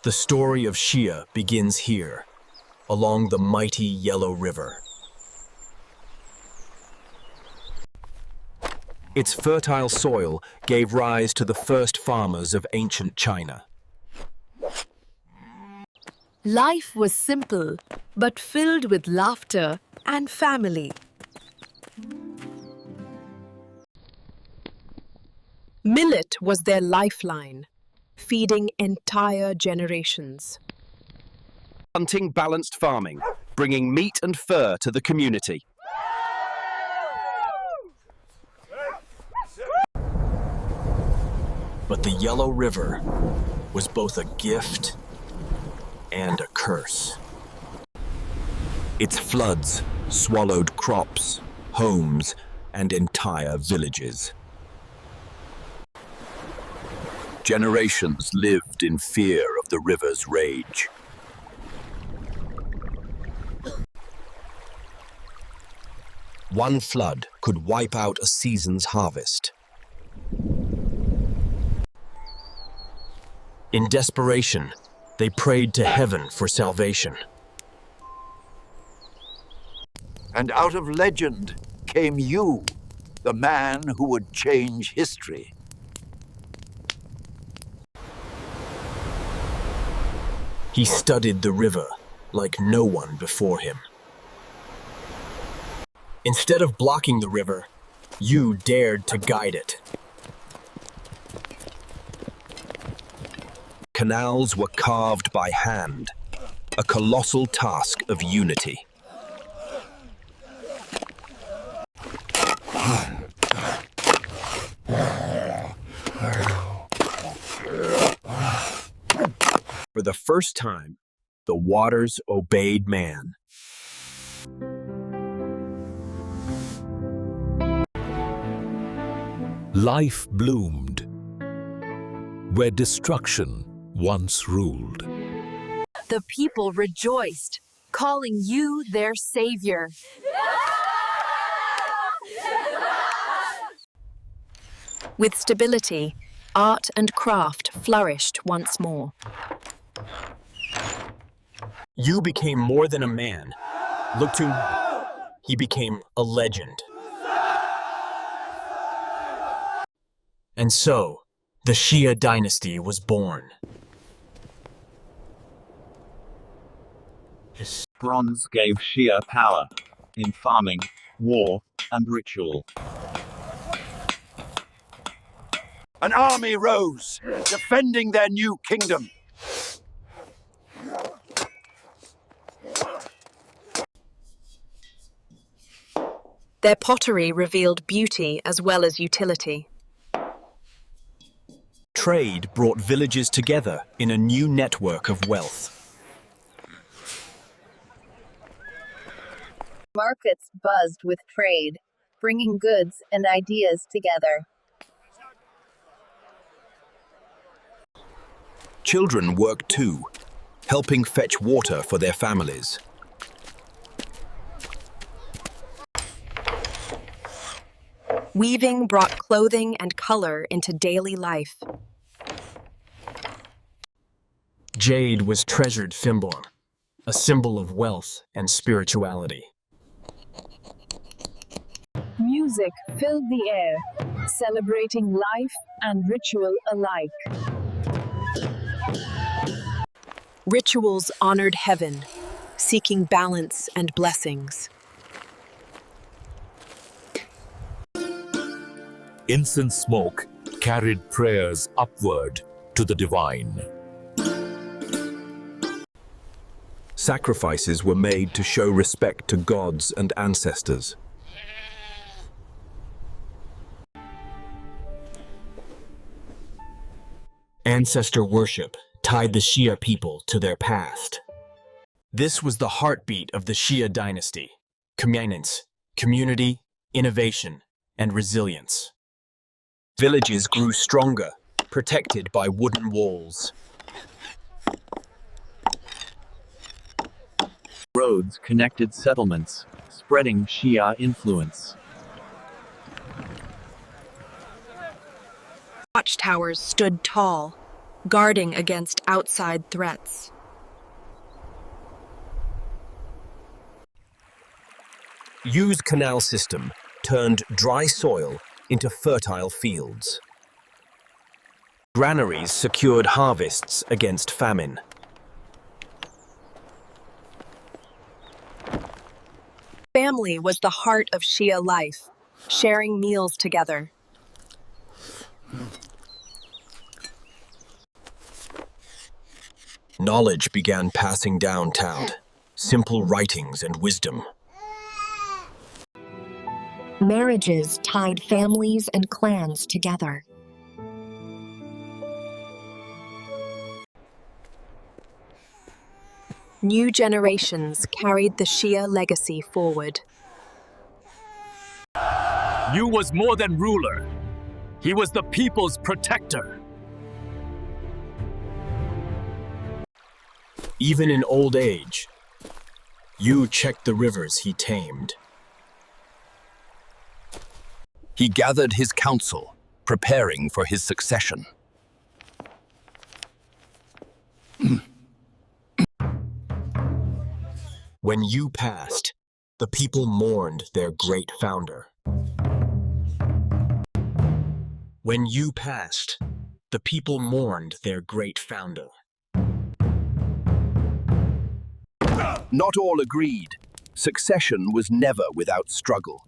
The story of Xia begins here, along the mighty Yellow River. Its fertile soil gave rise to the first farmers of ancient China. Life was simple, but filled with laughter and family. Millet was their lifeline, feeding entire generations. Hunting balanced farming, bringing meat and fur to the community. But the Yellow River was both a gift and a curse. Its floods swallowed crops, homes, and entire villages. Generations lived in fear of the river's rage. One flood could wipe out a season's harvest. In desperation, they prayed to heaven for salvation. And out of legend came you, the man who would change history. He studied the river like no one before him. Instead of blocking the river, you dared to guide it. Canals were carved by hand, a colossal task of unity. For the first time, the waters obeyed man. Life bloomed where destruction once ruled. The people rejoiced, calling you their savior. With stability, art and craft flourished once more. You became more than a man. Look to he became a legend. And so, the Xia Dynasty was born. Bronze gave Xia power in farming, war, and ritual. An army rose, defending their new kingdom. Their pottery revealed beauty as well as utility. Trade brought villages together in a new network of wealth. Markets buzzed with trade, bringing goods and ideas together. Children worked too, helping fetch water for their families. Weaving brought clothing and color into daily life. Jade was treasured thimble, a symbol of wealth and spirituality. Music filled the air, celebrating life and ritual alike. Rituals honored heaven, seeking balance and blessings. Incense smoke carried prayers upward to the divine. Sacrifices were made to show respect to gods and ancestors. Ancestor worship tied the Xia people to their past. This was the heartbeat of the Xia Dynasty: communance, community, innovation, and resilience. Villages grew stronger, protected by wooden walls. Roads connected settlements, spreading Xia influence. Watchtowers stood tall, guarding against outside threats. Yu's canal system turned dry soil into fertile fields. Granaries secured harvests against famine. Family was the heart of Xia life, sharing meals together. Knowledge began passing down tamed, simple writings and wisdom. Marriages tied families and clans together. New generations carried the Xia legacy forward. Yu was more than ruler. He was the people's protector. Even in old age, Yu checked the rivers he tamed. He gathered his council, preparing for his succession. When Yu passed, the people mourned their great founder. When Yu passed, the people mourned their great founder. Not all agreed. Succession was never without struggle.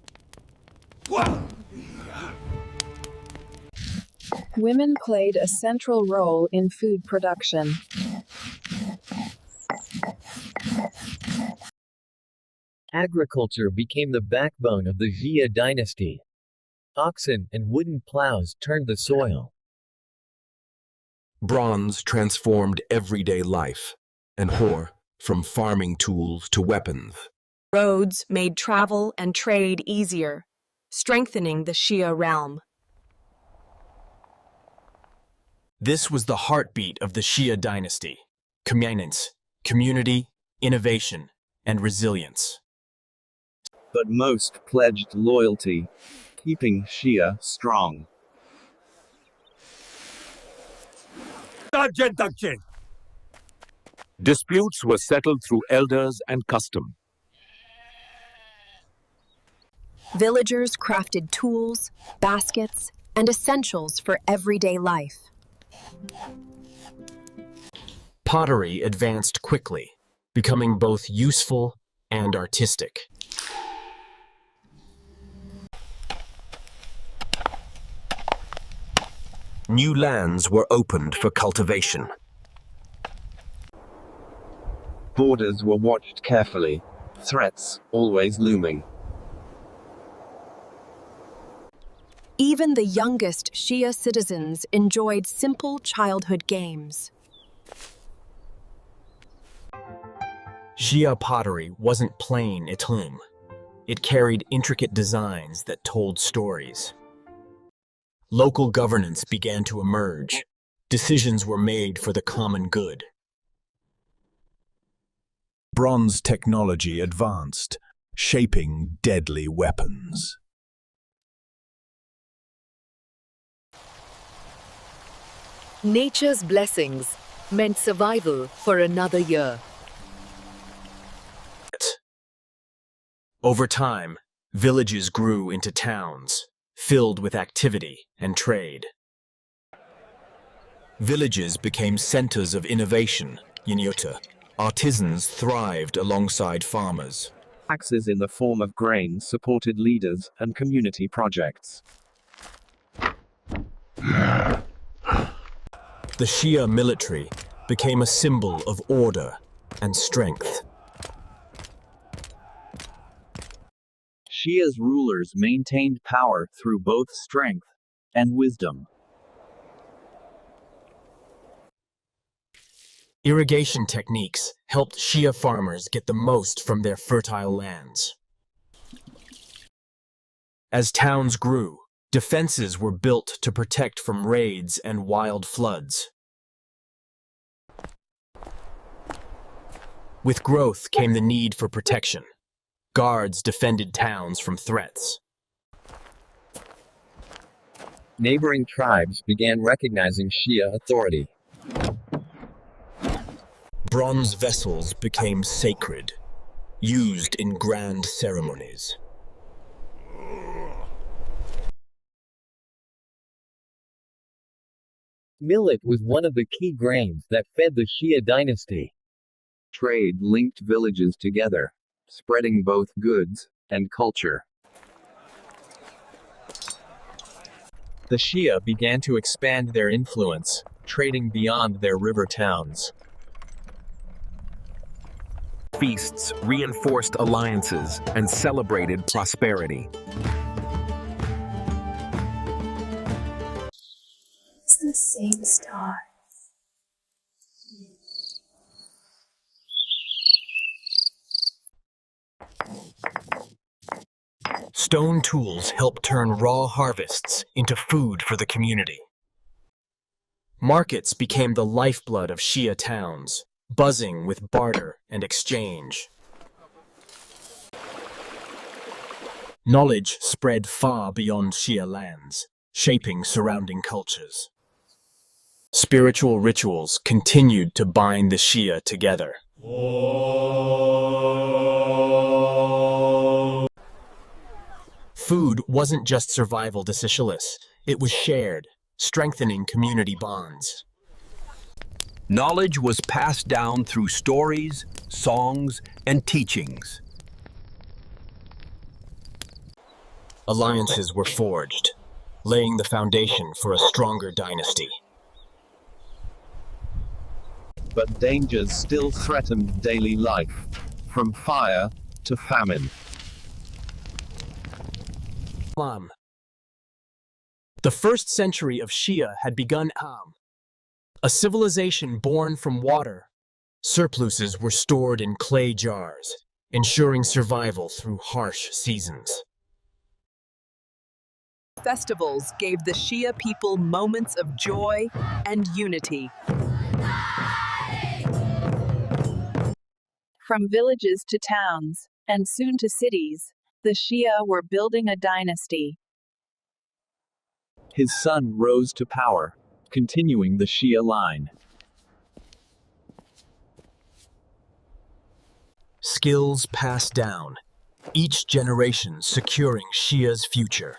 Women played a central role in food production. Agriculture became the backbone of the Xia Dynasty. Oxen and wooden plows turned the soil. Bronze transformed everyday life, and ore from farming tools to weapons. Roads made travel and trade easier, strengthening the Xia realm. This was the heartbeat of the Xia Dynasty: communance, community, innovation, and resilience. But most pledged loyalty, keeping Xia strong. Disputes were settled through elders and custom. Villagers crafted tools, baskets, and essentials for everyday life. Pottery advanced quickly, becoming both useful and artistic. New lands were opened for cultivation. Borders were watched carefully, threats always looming. Even the youngest Xia citizens enjoyed simple childhood games. Xia pottery wasn't plain etum. It carried intricate designs that told stories. Local governance began to emerge. Decisions were made for the common good. Bronze technology advanced, shaping deadly weapons. Nature's blessings meant survival for another year. Over time, villages grew into towns, filled with activity and trade. Villages became centers of innovation, Yinyota. Artisans thrived alongside farmers. Taxes in the form of grain supported leaders and community projects. The Xia military became a symbol of order and strength. Xia's rulers maintained power through both strength and wisdom. Irrigation techniques helped Xia farmers get the most from their fertile lands. As towns grew, defenses were built to protect from raids and wild floods. With growth came the need for protection. Guards defended towns from threats. Neighboring tribes began recognizing Xia authority. Bronze vessels became sacred, used in grand ceremonies. Millet was one of the key grains that fed the Xia dynasty. Trade linked villages together, spreading both goods and culture. The Xia began to expand their influence, trading beyond their river towns. Feasts reinforced alliances and celebrated prosperity. It's the same star. Stone tools helped turn raw harvests into food for the community. Markets became the lifeblood of Xia towns, buzzing with barter and exchange. Knowledge spread far beyond Xia lands, shaping surrounding cultures. Spiritual rituals continued to bind the Xia together. Food wasn't just survival decisions, it was shared, strengthening community bonds. Knowledge was passed down through stories, songs, and teachings. Alliances were forged, laying the foundation for a stronger dynasty. But dangers still threatened daily life, from fire to famine. The first century of Xia had begun. A civilization born from water. Surpluses were stored in clay jars, ensuring survival through harsh seasons. Festivals gave the Xia people moments of joy and unity. From villages to towns, and soon to cities, the Xia were building a dynasty. His son rose to power, continuing the Xia line. Skills passed down, each generation securing Xia's future.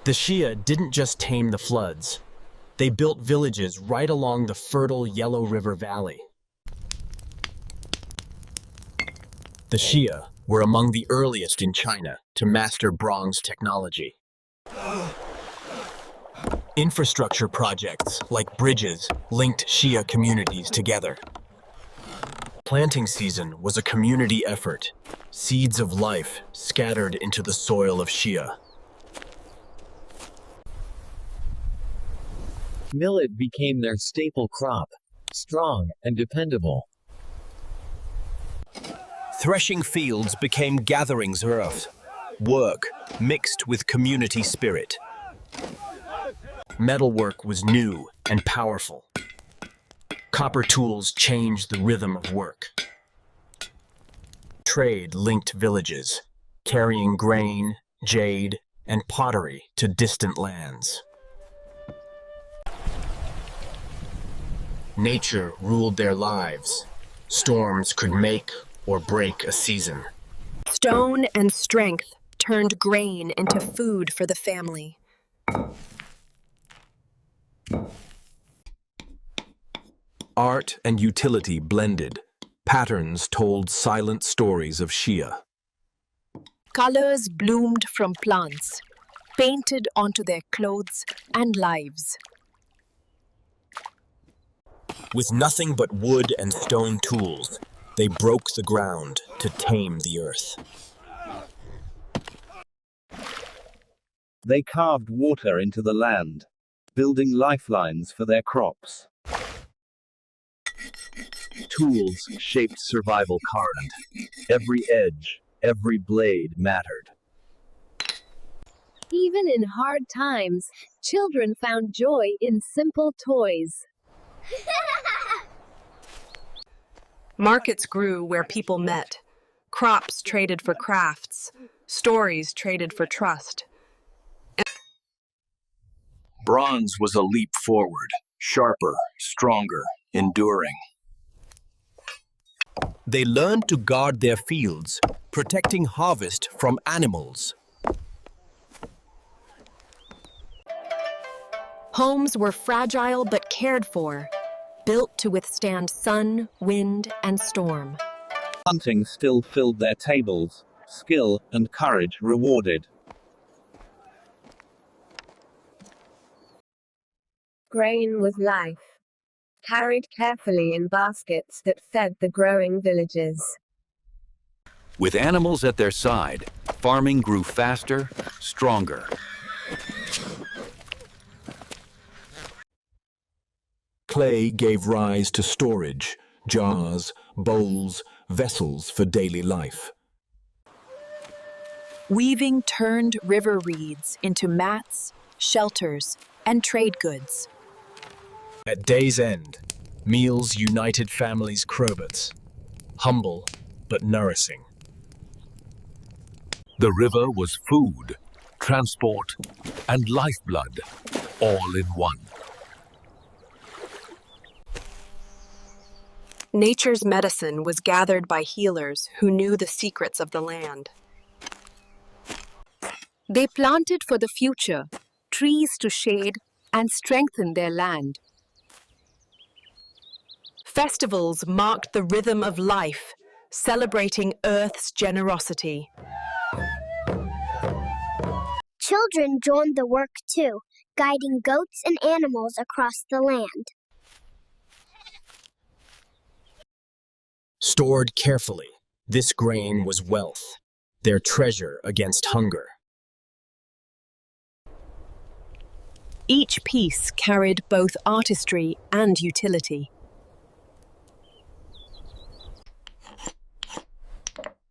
The Xia didn't just tame the floods. They built villages right along the fertile Yellow River Valley. The Xia were among the earliest in China to master bronze technology. Infrastructure projects like bridges linked Xia communities together. Planting season was a community effort, seeds of life scattered into the soil of Xia. Millet became their staple crop, strong and dependable. Threshing fields became gatherings of earth, work mixed with community spirit. Metalwork was new and powerful. Copper tools changed the rhythm of work. Trade linked villages, carrying grain, jade, and pottery to distant lands. Nature ruled their lives. Storms could make or break a season. Stone and strength turned grain into food for the family. Art and utility blended. Patterns told silent stories of Xia. Colors bloomed from plants, painted onto their clothes and lives. With nothing but wood and stone tools, they broke the ground to tame the earth. They carved water into the land, building lifelines for their crops. Tools shaped survival current. Every edge, every blade mattered. Even in hard times, children found joy in simple toys. Markets grew where people met. Crops traded for crafts. Stories traded for trust. Bronze was a leap forward, sharper, stronger, enduring. They learned to guard their fields, protecting harvest from animals. Homes were fragile but cared for, built to withstand sun, wind, and storm. Hunting still filled their tables, skill and courage rewarded. Grain was life, carried carefully in baskets that fed the growing villages. With animals at their side, farming grew faster, stronger. Clay gave rise to storage, jars, bowls, vessels for daily life. Weaving turned river reeds into mats, shelters, and trade goods. At day's end, meals united families' crobats, humble but nourishing. The river was food, transport, and lifeblood, all in one. Nature's medicine was gathered by healers who knew the secrets of the land. They planted for the future, trees to shade and strengthen their land. Festivals marked the rhythm of life, celebrating Earth's generosity. Children joined the work too, guiding goats and animals across the land. Stored carefully, this grain was wealth, their treasure against hunger. Each piece carried both artistry and utility.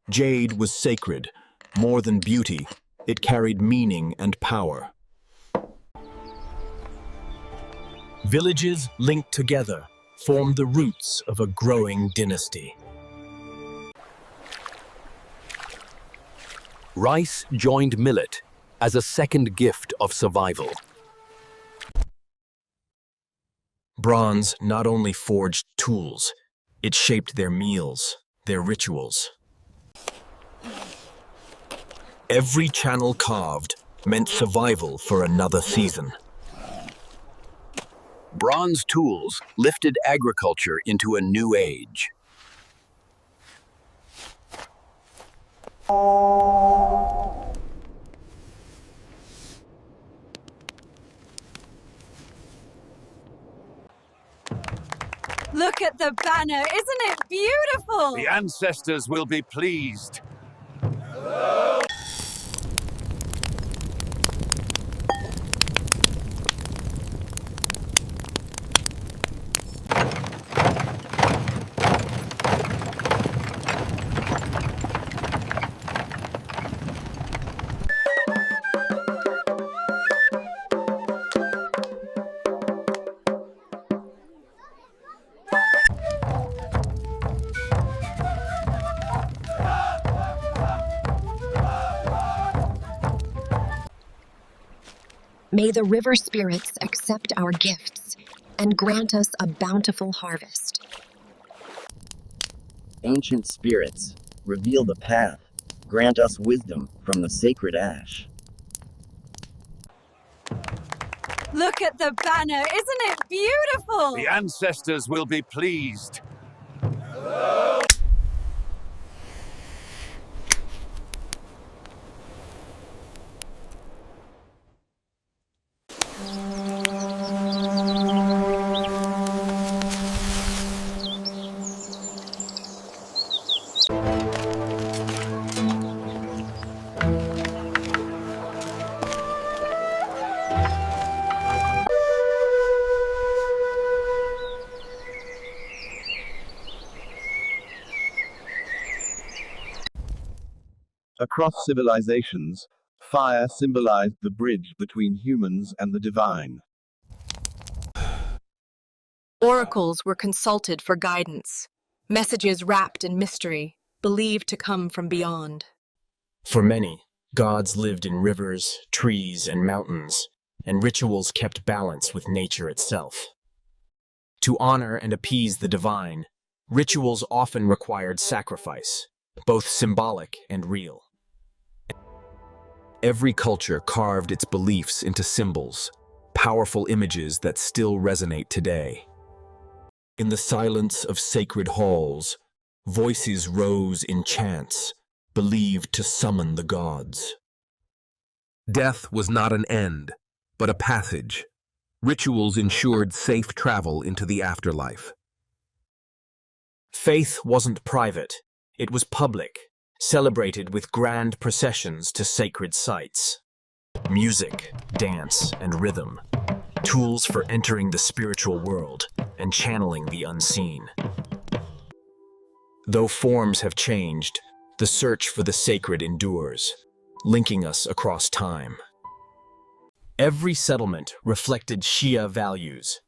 Jade was sacred. More than beauty, it carried meaning and power. Villages linked together formed the roots of a growing dynasty. Rice joined millet as a second gift of survival. Bronze not only forged tools, it shaped their meals, their rituals. Every channel carved meant survival for another season. Bronze tools lifted agriculture into a new age. Look at the banner, isn't it beautiful? The ancestors will be pleased. May the river spirits accept our gifts and grant us a bountiful harvest. Ancient spirits, reveal the path. Grant us wisdom from the sacred ash. Look at the banner, isn't it beautiful? The ancestors will be pleased. Across civilizations, fire symbolized the bridge between humans and the divine. Oracles were consulted for guidance, messages wrapped in mystery, believed to come from beyond. For many, gods lived in rivers, trees, and mountains, and rituals kept balance with nature itself. To honor and appease the divine, rituals often required sacrifice, both symbolic and real. Every culture carved its beliefs into symbols, powerful images that still resonate today. In the silence of sacred halls, voices rose in chants, believed to summon the gods. Death was not an end, but a passage. Rituals ensured safe travel into the afterlife. Faith wasn't private, it was public, celebrated with grand processions to sacred sites. Music, dance, and rhythm, tools for entering the spiritual world and channeling the unseen. Though forms have changed, the search for the sacred endures, linking us across time. Every settlement reflected Xia values,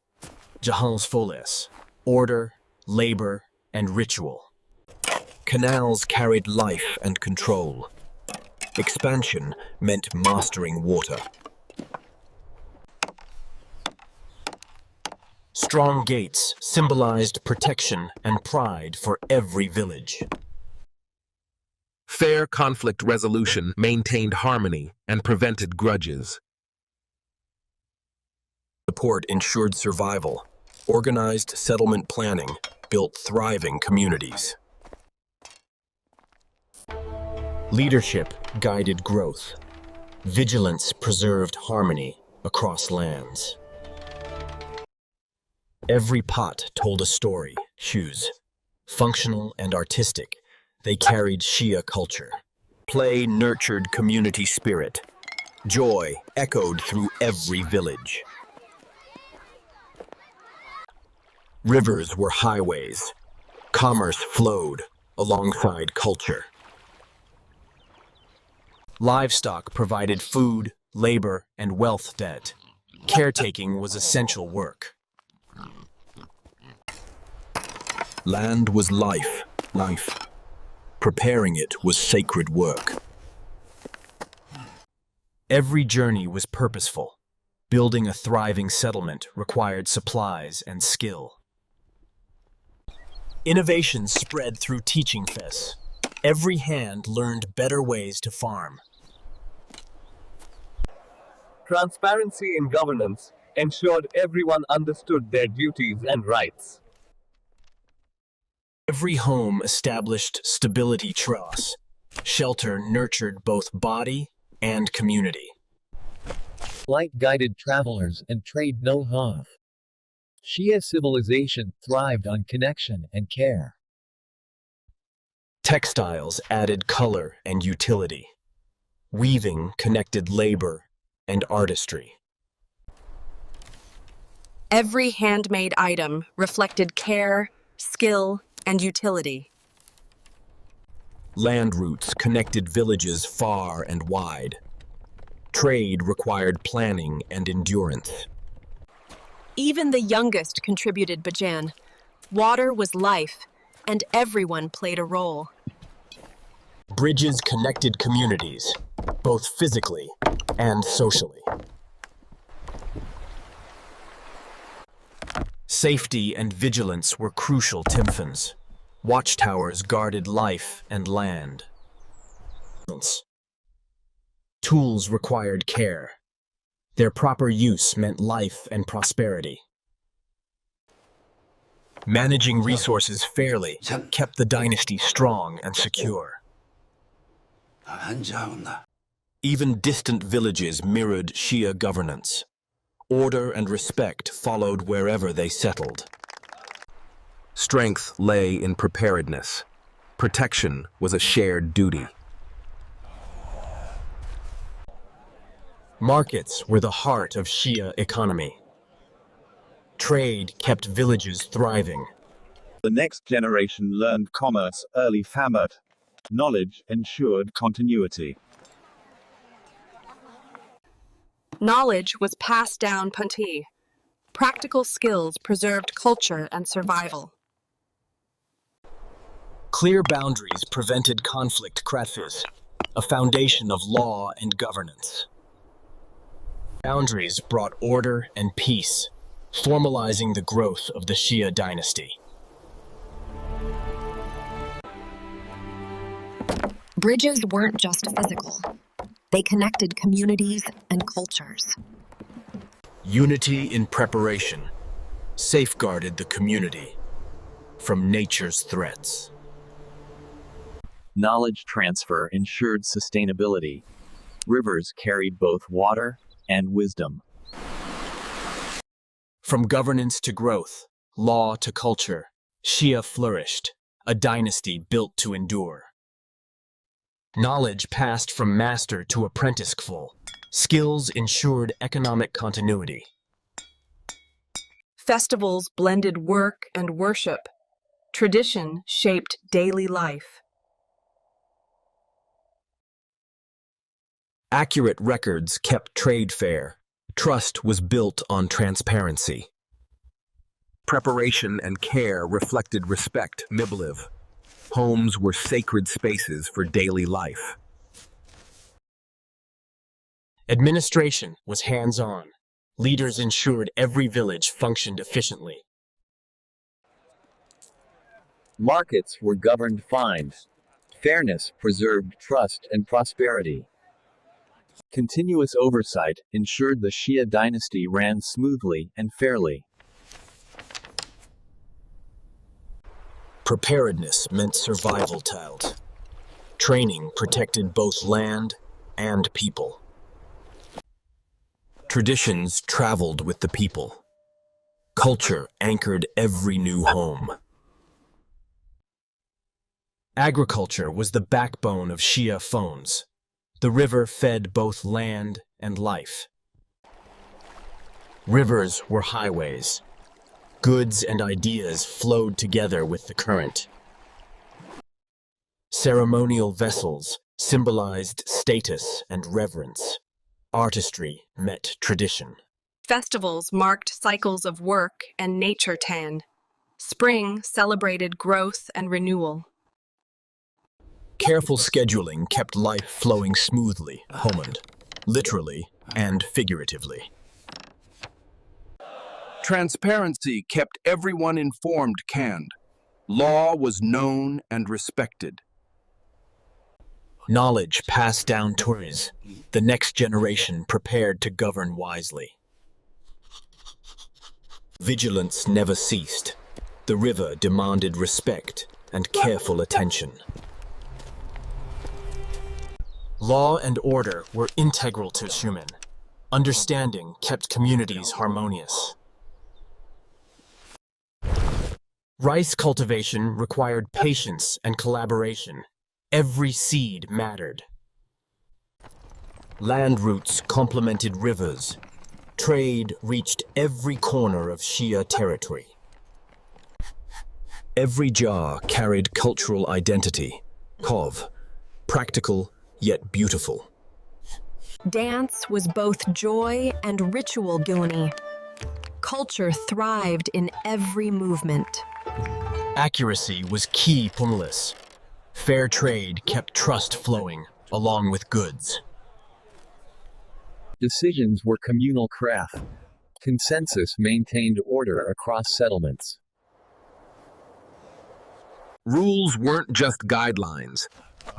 Jahan's Foles, order, labor, and ritual. Canals carried life and control. Expansion meant mastering water. Strong gates symbolized protection and pride for every village. Fair conflict resolution maintained harmony and prevented grudges. Support ensured survival. Organized settlement planning built thriving communities. Leadership guided growth. Vigilance preserved harmony across lands. Every pot told a story, shoes. Functional and artistic, they carried Xia culture. Play nurtured community spirit. Joy echoed through every village. Rivers were highways. Commerce flowed alongside culture. Livestock provided food, labor, and wealth debt. Caretaking was essential work. Land was life. Preparing it was sacred work. Every journey was purposeful. Building a thriving settlement required supplies and skill. Innovation spread through teaching fests. Every hand learned better ways to farm. Transparency in governance ensured everyone understood their duties and rights. Every home established stability trust. Shelter nurtured both body and community. Light guided travelers and trade no half. Xia civilization thrived on connection and care. Textiles added color and utility. Weaving connected labor and artistry. Every handmade item reflected care, skill, and utility. Land routes connected villages far and wide. Trade required planning and endurance. Even the youngest contributed Bajan. Water was life, and everyone played a role. Bridges connected communities, both physically and socially. Safety and vigilance were crucial Timphans. Watchtowers guarded life and land. Tools required care. Their proper use meant life and prosperity. Managing resources fairly kept the dynasty strong and secure. Even distant villages mirrored Xia governance. Order and respect followed wherever they settled. Strength lay in preparedness. Protection was a shared duty. Markets were the heart of Xia economy. Trade kept villages thriving. The next generation learned commerce early. Famet. Knowledge ensured continuity. Knowledge was passed down Punti. Practical skills preserved culture and survival. Clear boundaries prevented conflict. Kratfis, a foundation of law and governance. Boundaries brought order and peace. formalizing the growth of the Xia Dynasty. Bridges weren't just physical. They connected communities and cultures. Unity in preparation safeguarded the community from nature's threats. Knowledge transfer ensured sustainability. Rivers carried both water and wisdom. From governance to growth, law to culture, Xia flourished, a dynasty built to endure. Knowledge passed from master to apprentice. Skills ensured economic continuity. Festivals blended work and worship. Tradition shaped daily life. Accurate records kept trade fair. Trust was built on transparency. Preparation and care reflected respect. Miboliv. Homes were sacred spaces for daily life. Administration was hands-on. Leaders ensured every village functioned efficiently. Markets were governed fine. Fairness preserved trust and prosperity. Continuous oversight ensured the Xia dynasty ran smoothly and fairly. Preparedness meant survival. Training protected both land and people. Traditions traveled with the people. Culture anchored every new home. Agriculture was the backbone of Xia phones. The river fed both land and life. Rivers were highways. Goods and ideas flowed together with the current. Ceremonial vessels symbolized status and reverence. Artistry met tradition. Festivals marked cycles of work and nature. Spring celebrated growth and renewal. Careful scheduling kept life flowing smoothly, literally and figuratively. Transparency kept everyone informed. Law was known and respected. Knowledge passed down to us. The next generation prepared to govern wisely. Vigilance never ceased. The river demanded respect and careful attention. Law and order were integral to human. Understanding kept communities harmonious. Rice cultivation required patience and collaboration. Every seed mattered. Land routes complemented rivers. Trade reached every corner of Xia territory. Every jar carried cultural identity. Practical yet beautiful. Dance was both joy and ritual. Culture thrived in every movement. Accuracy was key. Fair trade kept trust flowing, along with goods. Decisions were communal craft. Consensus maintained order across settlements. Rules weren't just guidelines.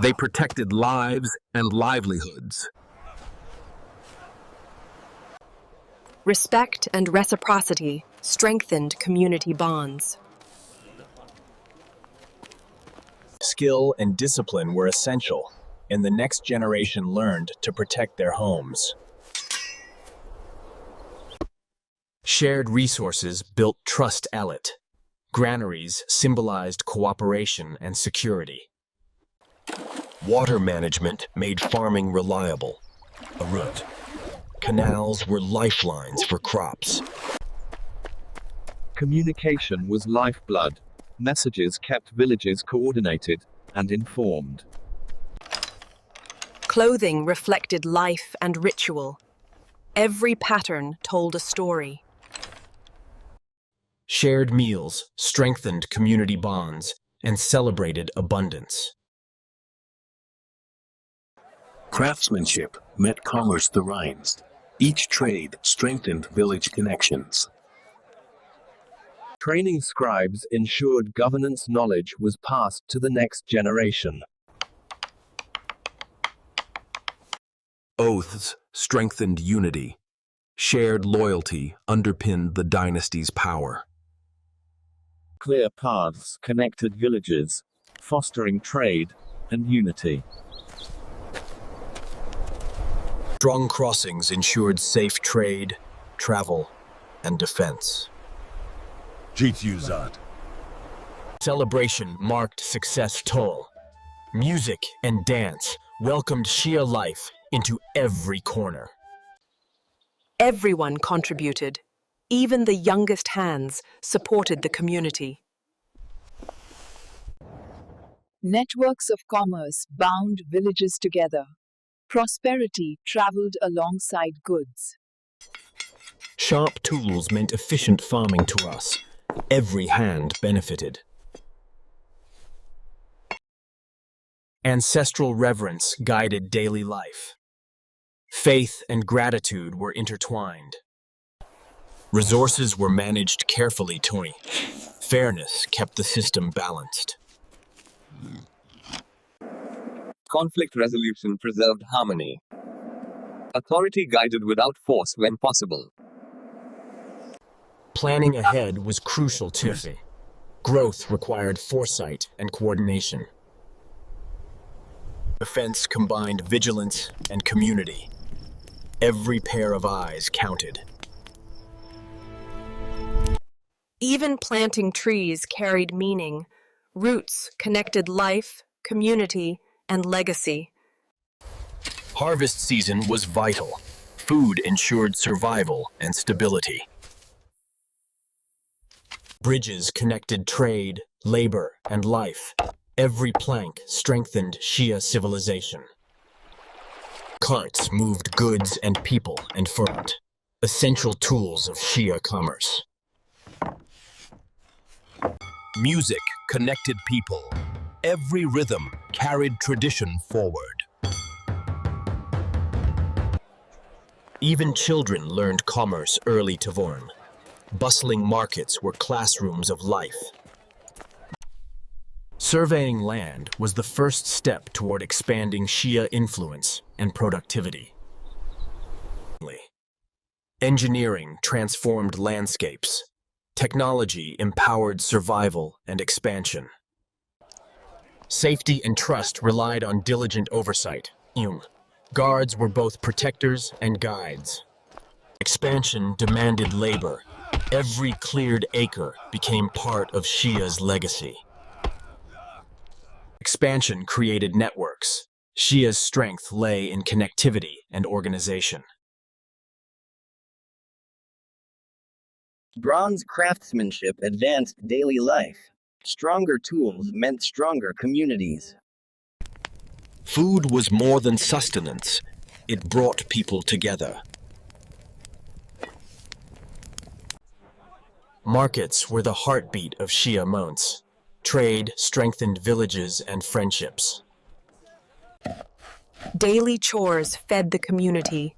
They protected lives and livelihoods. Respect and reciprocity strengthened community bonds. Skill and discipline were essential, and the next generation learned to protect their homes. Shared resources built trust. Granaries symbolized cooperation and security. Water management made farming reliable. Canals were lifelines for crops. Communication was lifeblood. Messages kept villages coordinated and informed. Clothing reflected life and ritual. Every pattern told a story. Shared meals strengthened community bonds and celebrated abundance. Craftsmanship met commerce thrives. Each trade strengthened village connections. Training scribes ensured governance knowledge was passed to the next generation. Oaths strengthened unity. Shared loyalty underpinned the dynasty's power. Clear paths connected villages, fostering trade and unity. Strong crossings ensured safe trade, travel, and defense. Celebration marked success toll. Music and dance welcomed Xia life into every corner. Everyone contributed. Even the youngest hands supported the community. Networks of commerce bound villages together. Prosperity traveled alongside goods. Sharp tools meant efficient farming to us. Every hand benefited. Ancestral reverence guided daily life. Faith and gratitude were intertwined. Resources were managed carefully, Tony. Fairness kept the system balanced. Conflict resolution preserved harmony. Authority guided without force when possible. Planning ahead was crucial too. Growth required foresight and coordination. Defense combined vigilance and community. Every pair of eyes counted. Even planting trees carried meaning. Roots connected life, community, and legacy. Harvest season was vital. Food ensured survival and stability. Bridges connected trade, labor, and life. Every plank strengthened Xia civilization. Carts moved goods and people and front, essential tools of Xia commerce. Music connected people. Every rhythm carried tradition forward. Even children learned commerce early to learn. Bustling markets were classrooms of life. Surveying land was the first step toward expanding Xia influence and productivity. Engineering transformed landscapes. Technology empowered survival and expansion. Safety and trust relied on diligent oversight. Guards were both protectors and guides. Expansion demanded labor. Every cleared acre became part of Xia's legacy. Expansion created networks. Xia's strength lay in connectivity and organization. Bronze craftsmanship advanced daily life. Stronger tools meant stronger communities. Food was more than sustenance. It brought people together. Markets were the heartbeat of Xia months. Trade strengthened villages and friendships. Daily chores fed the community.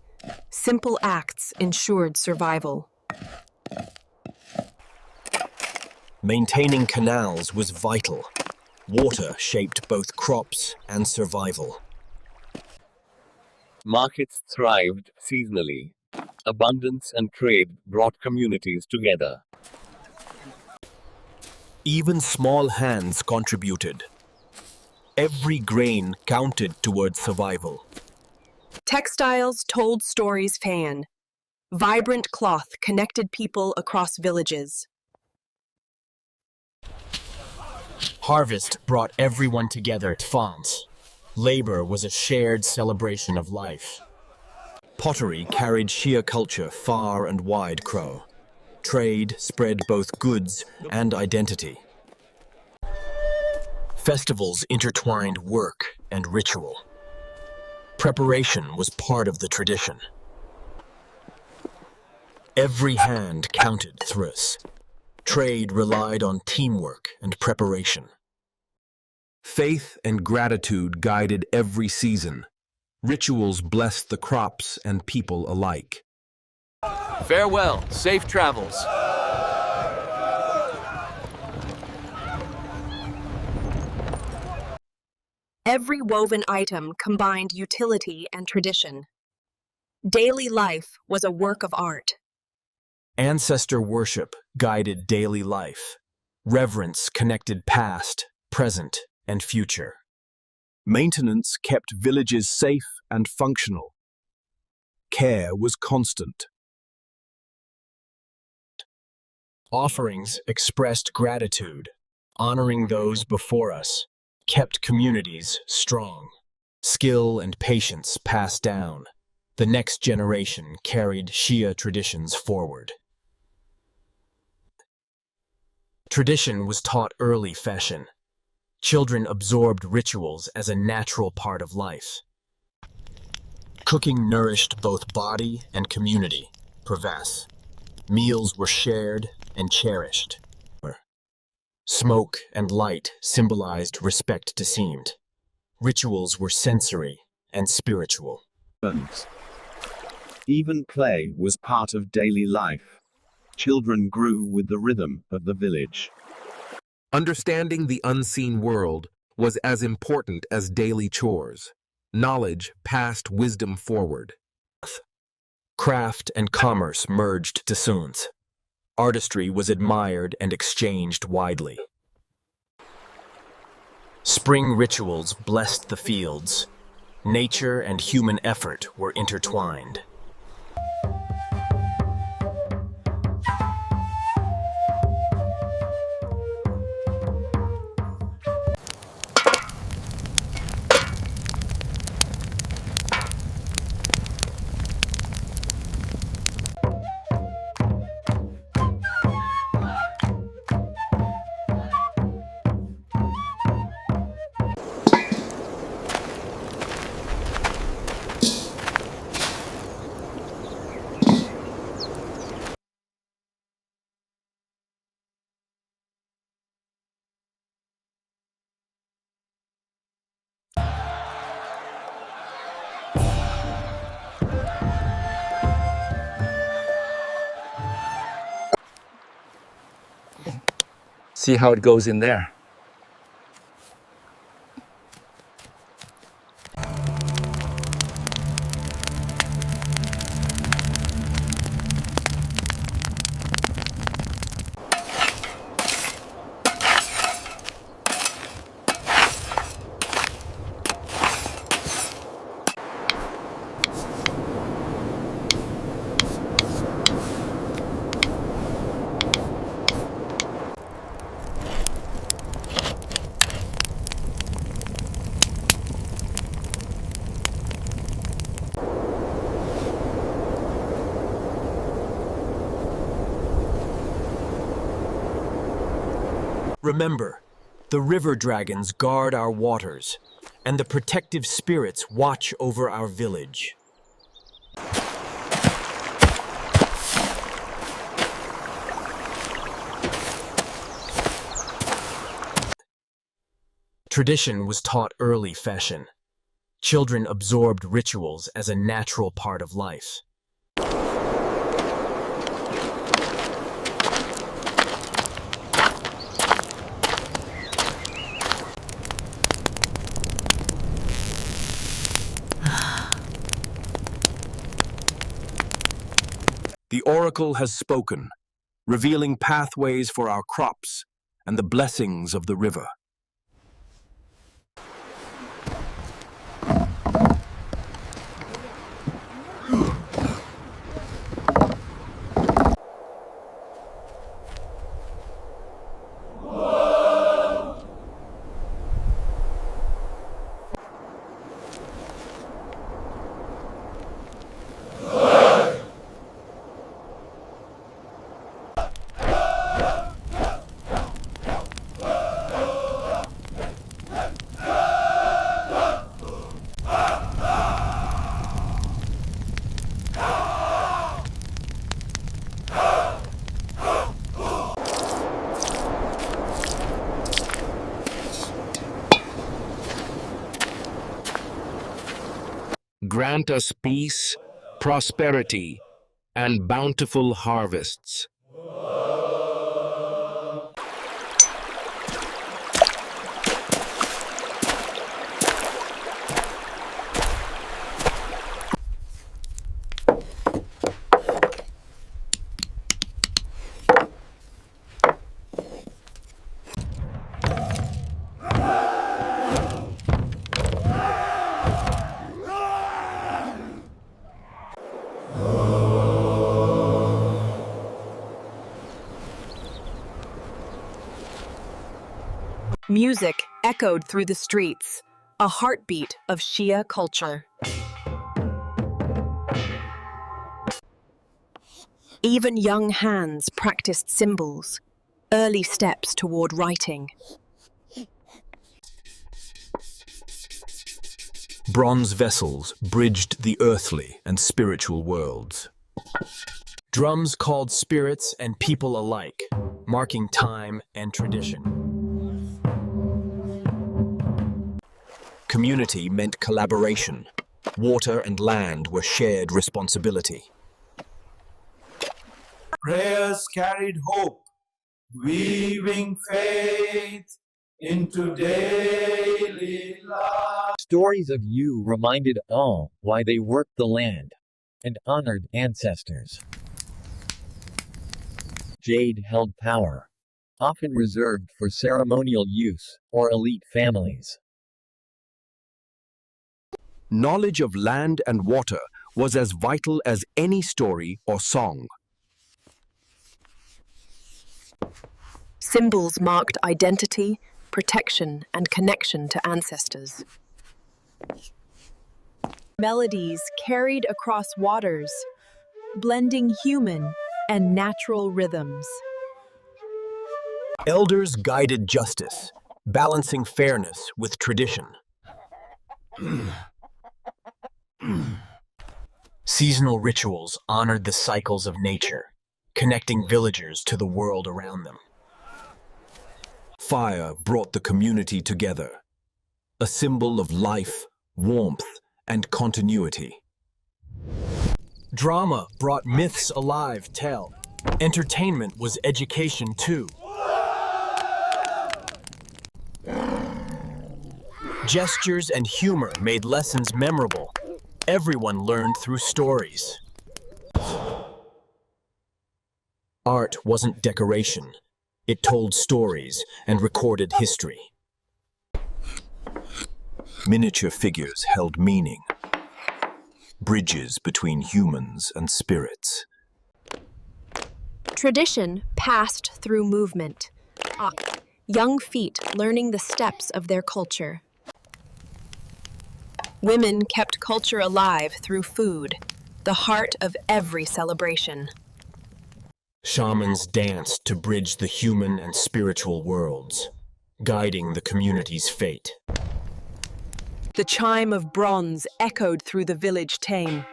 Simple acts ensured survival. Maintaining canals was vital. Water shaped both crops and survival. Markets thrived seasonally. Abundance and trade brought communities together. Even small hands contributed. Every grain counted toward survival. Textiles told stories fan. Vibrant cloth connected people across villages. Harvest brought everyone together at France. Labor was a shared celebration of life. Pottery carried Xia culture far and wide. Trade spread both goods and identity. Festivals intertwined work and ritual. Preparation was part of the tradition. Every hand counted through us. Trade relied on teamwork and preparation. Faith and gratitude guided every season. Rituals blessed the crops and people alike. Farewell, safe travels. Every woven item combined utility and tradition. Daily life was a work of art. Ancestor worship guided daily life. Reverence connected past, present, and future. Maintenance kept villages safe and functional. Care was constant. Offerings expressed gratitude. Honoring those before us kept communities strong. Skill and patience passed down. The next generation carried Xia traditions forward. Tradition was taught early fashion. Children absorbed rituals as a natural part of life. Cooking nourished both body and community. Prevass. Meals were shared and cherished. Smoke and light symbolized respect to seemed. Rituals were sensory and spiritual. Even play was part of daily life. Children grew with the rhythm of the village. Understanding the unseen world was as important as daily chores. Knowledge passed wisdom forward. Craft and commerce merged to soons. Artistry was admired and exchanged widely. Spring rituals blessed the fields. Nature and human effort were intertwined. See how it goes in there. Remember, the river dragons guard our waters, and the protective spirits watch over our village. Tradition was taught early fashion. Children absorbed rituals as a natural part of life. The oracle has spoken, revealing pathways for our crops and the blessings of the river. Grant us peace, prosperity, and bountiful harvests. Music echoed through the streets, a heartbeat of Xia culture. Even young hands practiced symbols, early steps toward writing. Bronze vessels bridged the earthly and spiritual worlds. Drums called spirits and people alike, marking time and tradition. Community meant collaboration. Water and land were shared responsibility. Prayers carried hope, weaving faith into daily life. Stories of you reminded all why they worked the land and honored ancestors. Jade held power, often reserved for ceremonial use or elite families. Knowledge of land and water was as vital as any story or song. Symbols marked identity, protection, and connection to ancestors. Melodies carried across waters, blending human and natural rhythms. Elders guided justice, balancing fairness with tradition. Seasonal rituals honored the cycles of nature, connecting villagers to the world around them. Fire brought the community together, a symbol of life, warmth, and continuity. Drama brought myths alive, tell. Entertainment was education too. Gestures and humor made lessons memorable. Everyone learned through stories. Art wasn't decoration. It told stories and recorded history. Miniature figures held meaning. Bridges between humans and spirits. Tradition passed through movement. Young feet learning the steps of their culture. Women kept culture alive through food, the heart of every celebration. Shamans danced to bridge the human and spiritual worlds, guiding the community's fate. The chime of bronze echoed through the village tame.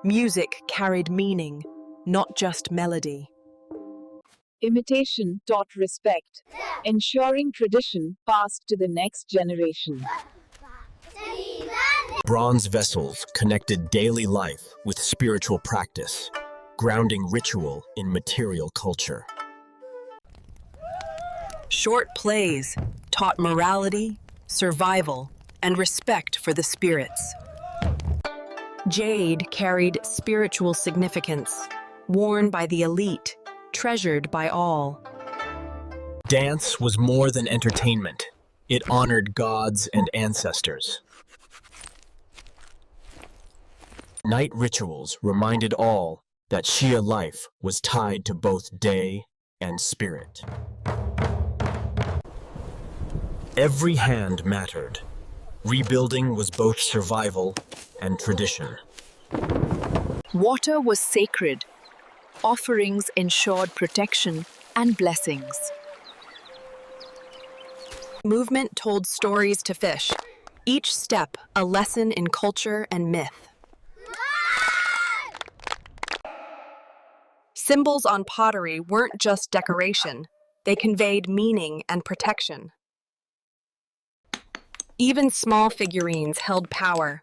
Music carried meaning, not just melody. Imitation taught respect, ensuring tradition passed to the next generation. Bronze vessels connected daily life with spiritual practice, grounding ritual in material culture. Short plays taught morality, survival, and respect for the spirits. Jade carried spiritual significance, worn by the elite, treasured by all. Dance was more than entertainment. It honored gods and ancestors. Night rituals reminded all that Xia life was tied to both day and spirit. Every hand mattered. Rebuilding was both survival and tradition. Water was sacred. Offerings ensured protection and blessings. Movement told stories to fish, each step a lesson in culture and myth. Symbols on pottery weren't just decoration, they conveyed meaning and protection. Even small figurines held power,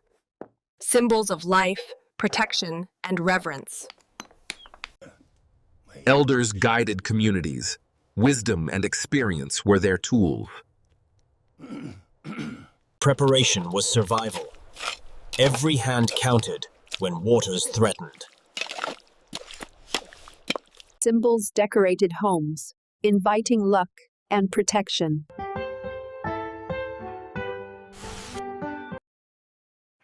symbols of life, protection, and reverence. Elders guided communities. Wisdom and experience were their tools. Preparation was survival. Every hand counted when waters threatened. Symbols decorated homes, inviting luck and protection.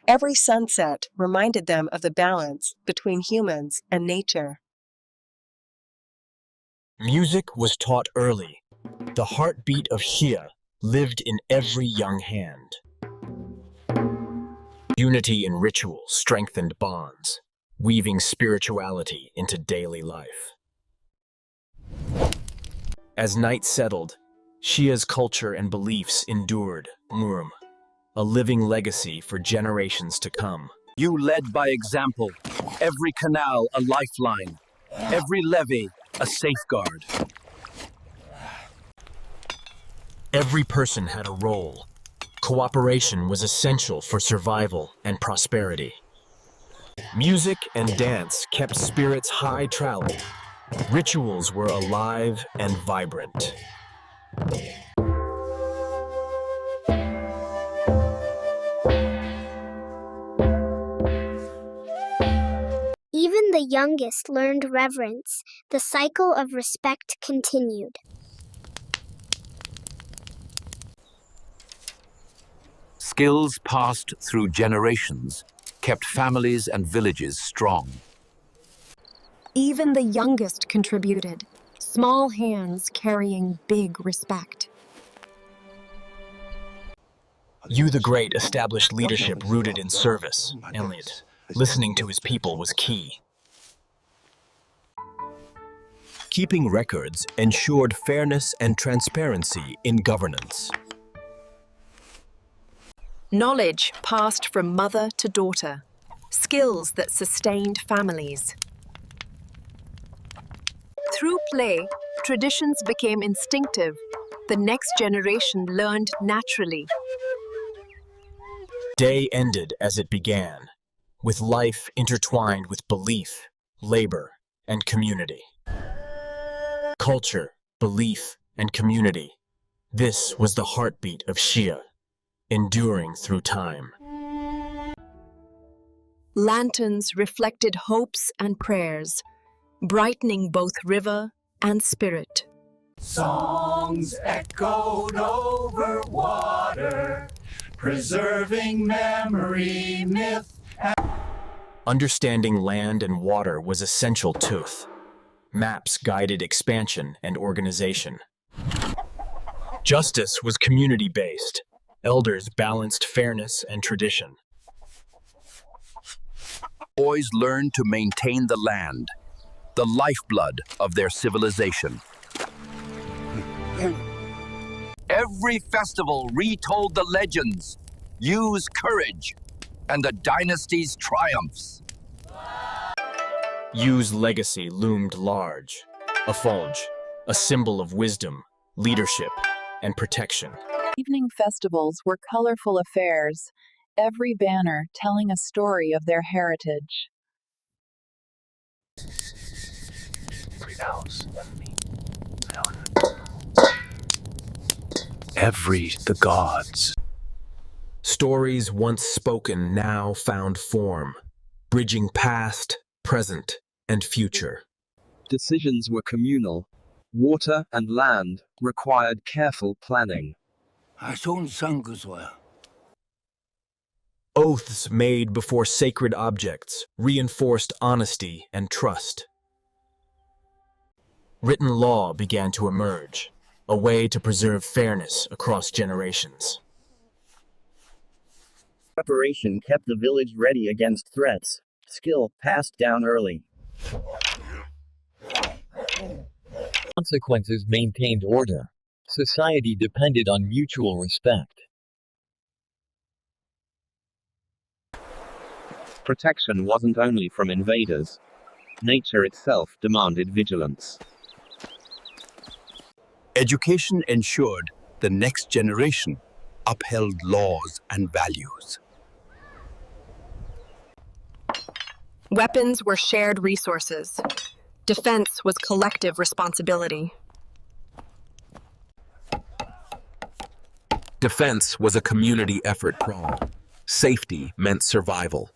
Every sunset reminded them of the balance between humans and nature. Music was taught early. The heartbeat of Xia lived in every young hand. Unity in ritual strengthened bonds, weaving spirituality into daily life. As night settled, Xia's culture and beliefs endured, a living legacy for generations to come. You led by example, every canal a lifeline, every levee a safeguard. Every person had a role. Cooperation was essential for survival and prosperity. Music and dance kept spirits high traveling. Rituals were alive and vibrant. Even the youngest learned reverence. The cycle of respect continued. Skills passed through generations kept families and villages strong. Even the youngest contributed, small hands carrying big respect. Yu the Great established leadership rooted in service, and listening to his people was key. Keeping records ensured fairness and transparency in governance. Knowledge passed from mother to daughter, skills that sustained families. Through play, traditions became instinctive. The next generation learned naturally. Day ended as it began, with life intertwined with belief, labor, and community. Culture, belief, and community. This was the heartbeat of Xia, enduring through time. Lanterns reflected hopes and prayers, brightening both river and spirit. Songs echoed over water, preserving memory, myth, and Understanding land and water was essential too. Maps guided expansion and organization. Justice was community-based. Elders balanced fairness and tradition. Boys learned to maintain the land, the lifeblood of their civilization. Every festival retold the legends, Yu's courage, and the dynasty's triumphs. Yu's legacy loomed large. A fulge, a symbol of wisdom, leadership, and protection. Evening festivals were colorful affairs, every banner telling a story of their heritage. The gods. Stories once spoken now found form, bridging past, present, and future. Decisions were communal. Water and land required careful planning. Oaths made before sacred objects reinforced honesty and trust. Written law began to emerge, a way to preserve fairness across generations. Preparation kept the village ready against threats. Skill passed down early. Consequences maintained order. Society depended on mutual respect. Protection wasn't only from invaders. Nature itself demanded vigilance. Education ensured the next generation upheld laws and values. Weapons were shared resources. Defense was collective responsibility. Defense was a community effort. Safety meant survival.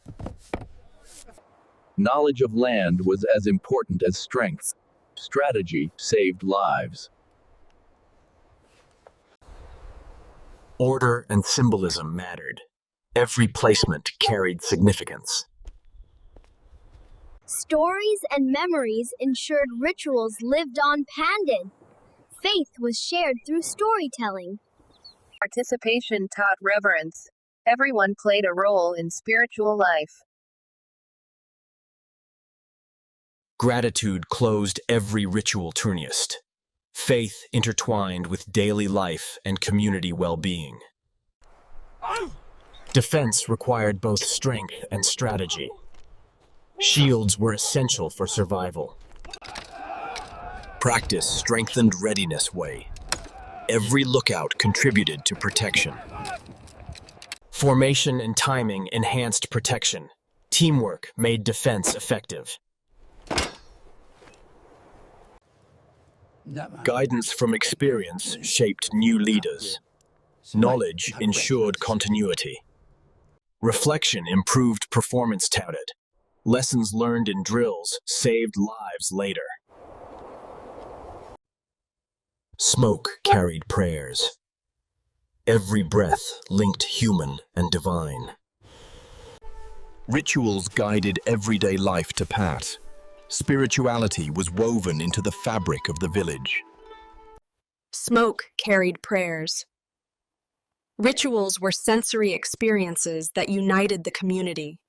Knowledge of land was as important as strength. Strategy saved lives. Order and symbolism mattered. Every placement carried significance. Stories and memories ensured rituals lived on Pandan. Faith was shared through storytelling. Participation taught reverence. Everyone played a role in spiritual life. Gratitude closed every ritual tournist. Faith intertwined with daily life and community well-being. Defense required both strength and strategy. Shields were essential for survival. Practice strengthened readiness way. Every lookout contributed to protection. Formation and timing enhanced protection. Teamwork made defense effective. Guidance from experience shaped new leaders. Knowledge ensured continuity. Reflection improved performance touted. Lessons learned in drills saved lives later. Smoke carried prayers. Every breath linked human and divine. Rituals guided everyday life to pass. Spirituality was woven into the fabric of the village. Smoke carried prayers. Rituals were sensory experiences that united the community.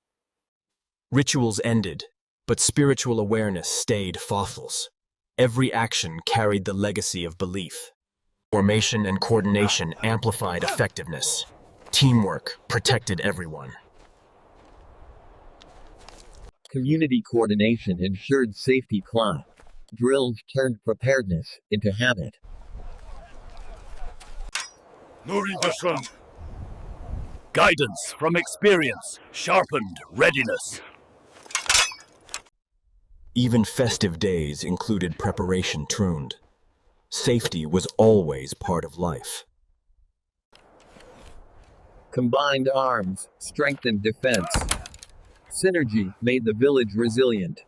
Rituals ended, but spiritual awareness stayed fossils. Every action carried the legacy of belief. Formation and coordination amplified effectiveness. Teamwork protected everyone. Community coordination ensured safety climb. Drills turned preparedness into habit. Guidance from experience sharpened readiness. Even festive days included preparation tuned. Safety was always part of life. Combined arms strengthened defense. Synergy made the village resilient.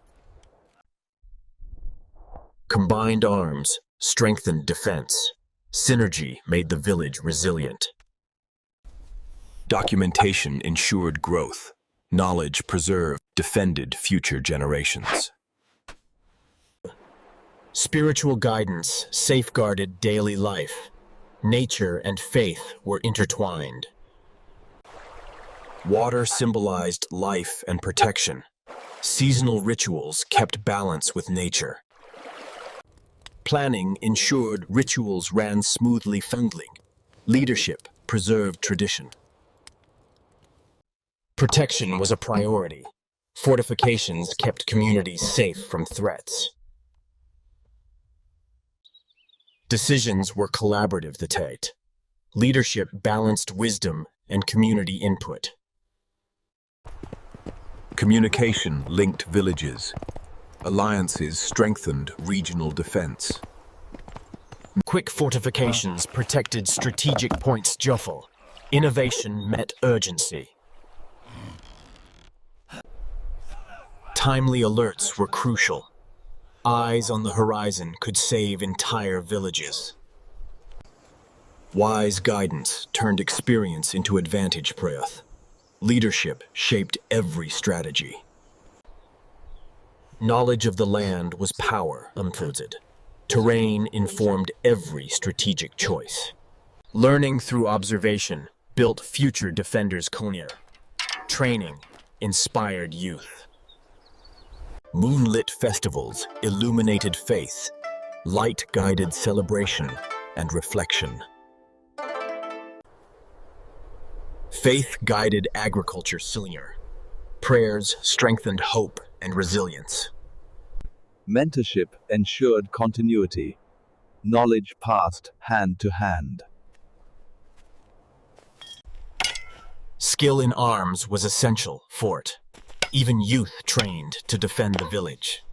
Combined arms strengthened defense. Synergy made the village resilient. Documentation ensured growth. Knowledge preserved, defended future generations. Spiritual guidance safeguarded daily life. Nature and faith were intertwined. Water symbolized life and protection. Seasonal rituals kept balance with nature. Planning ensured rituals ran smoothly funding. Leadership preserved tradition. Protection was a priority. Fortifications kept communities safe from threats. Decisions were collaborative that tight. Leadership balanced wisdom and community input. Communication linked villages. Alliances strengthened regional defense. Quick fortifications protected strategic points Juffle. Innovation met urgency. Timely alerts were crucial. Eyes on the horizon could save entire villages. Wise guidance turned experience into advantage Prayeth. Leadership shaped every strategy. Knowledge of the land was power, Umfuzid. Terrain informed every strategic choice. Learning through observation built future defenders Konir. Training inspired youth. Moonlit festivals illuminated faith. Light guided celebration and reflection. Faith guided agriculture Silinger. Prayers strengthened hope and resilience. Mentorship ensured continuity. Knowledge passed hand to hand. Skill in arms was essential for it. Even youth trained to defend the village.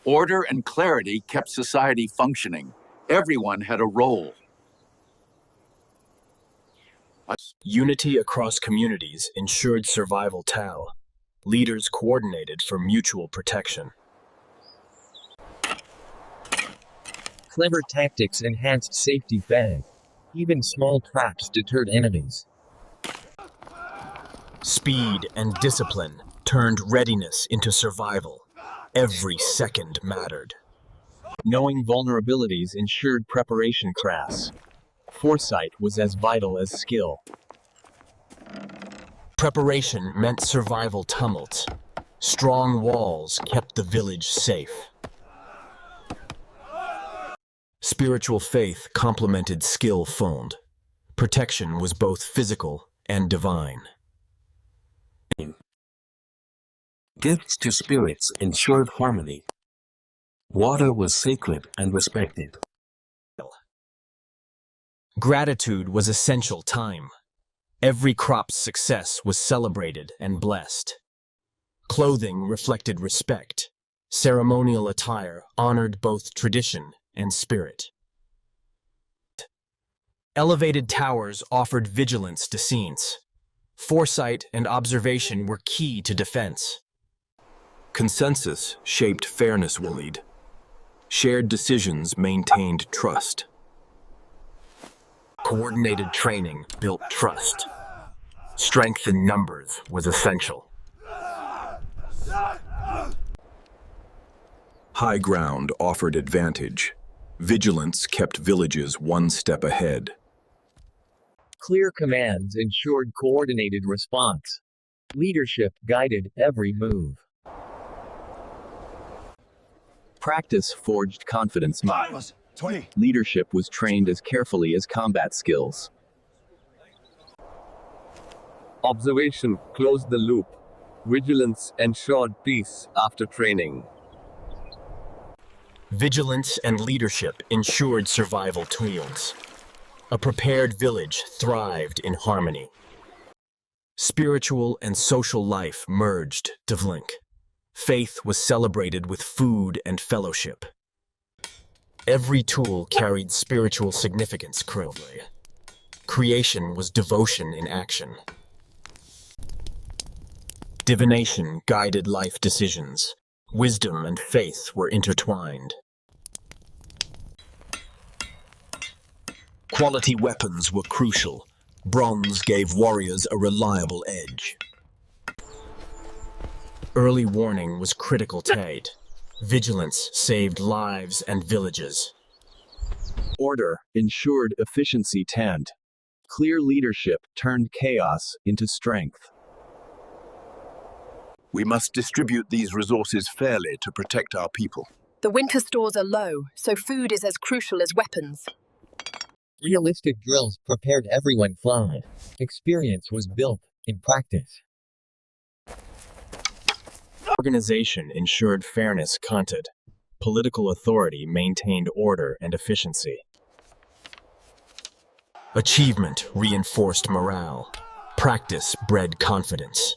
Order and clarity kept society functioning. Everyone had a role. Unity across communities ensured survival Tau. Leaders coordinated for mutual protection. Clever tactics enhanced safety bag. Even small traps deterred enemies. Speed and discipline turned readiness into survival. Every second mattered. Knowing vulnerabilities ensured preparation crass. Foresight was as vital as skill. Preparation meant survival tumult. Strong walls kept the village safe. Spiritual faith complemented skill fond. Protection was both physical and divine. Gifts to spirits ensured harmony. Water was sacred and respected. Gratitude was essential time. Every crop's success was celebrated and blessed. Clothing reflected respect. Ceremonial attire honored both tradition and spirit. Elevated towers offered vigilance to scenes. Foresight and observation were key to defense. Consensus shaped fairness will lead. Shared decisions maintained trust. Coordinated training built trust. Strength in numbers was essential. High ground offered advantage. Vigilance kept villages one step ahead. Clear commands ensured coordinated response. Leadership guided every move. Practice forged confidence. Leadership was trained as carefully as combat skills. Observation closed the loop. Vigilance ensured peace after training. Vigilance and leadership ensured survival tools. A prepared village thrived in harmony. Spiritual and social life merged to Vlink. Faith was celebrated with food and fellowship. Every tool carried spiritual significance. Creation was devotion in action. Divination guided life decisions. Wisdom and faith were intertwined. Quality weapons were crucial. Bronze gave warriors a reliable edge. Early warning was critical. Vigilance saved lives and villages. Order ensured efficiency. Clear leadership turned chaos into strength. We must distribute these resources fairly to protect our people. The winter stores are low, so food is as crucial as weapons. Realistic drills prepared everyone fine. Experience was built in practice. Organization ensured fairness. Political authority maintained order and efficiency. Achievement reinforced morale. Practice bred confidence.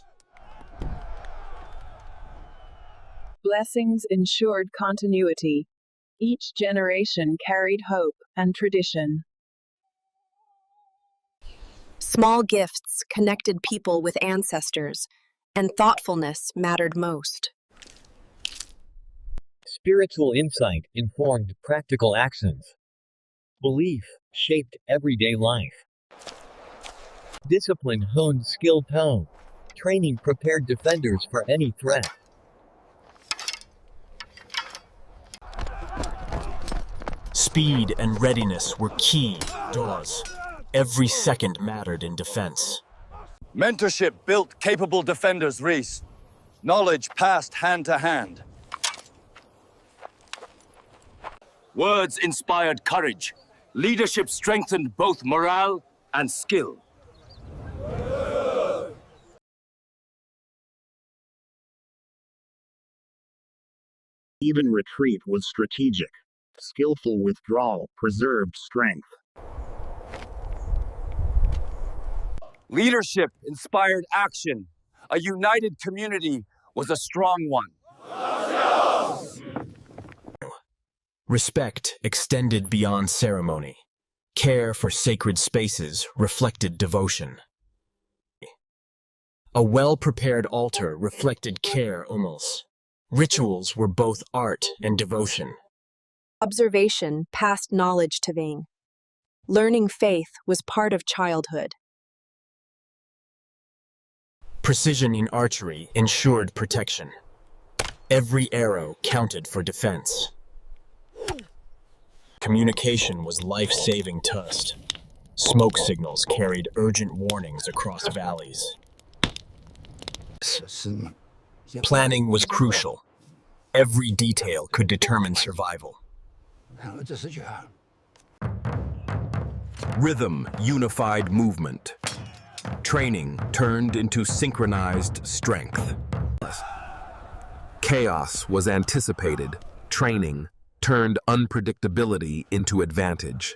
Blessings ensured continuity. Each generation carried hope and tradition. Small gifts connected people with ancestors, and thoughtfulness mattered most. Spiritual insight informed practical actions. Belief shaped everyday life. Discipline honed skill tone. Training prepared defenders for any threat. Speed and readiness were key. Every second mattered in defense. Mentorship built capable defenders, Reese. Knowledge passed hand to hand. Words inspired courage. Leadership strengthened both morale and skill. Even retreat was strategic. Skillful withdrawal preserved strength. Leadership inspired action. A united community was a strong one. Respect extended beyond ceremony. Care for sacred spaces reflected devotion. A well-prepared altar reflected care. Rituals were both art and devotion. Observation passed knowledge to Ving. Learning faith was part of childhood. Precision in archery ensured protection. Every arrow counted for defense. Communication was life-saving. Smoke signals carried urgent warnings across valleys. Planning was crucial. Every detail could determine survival. Rhythm unified movement. Training turned into synchronized strength. Chaos was anticipated. Training turned unpredictability into advantage.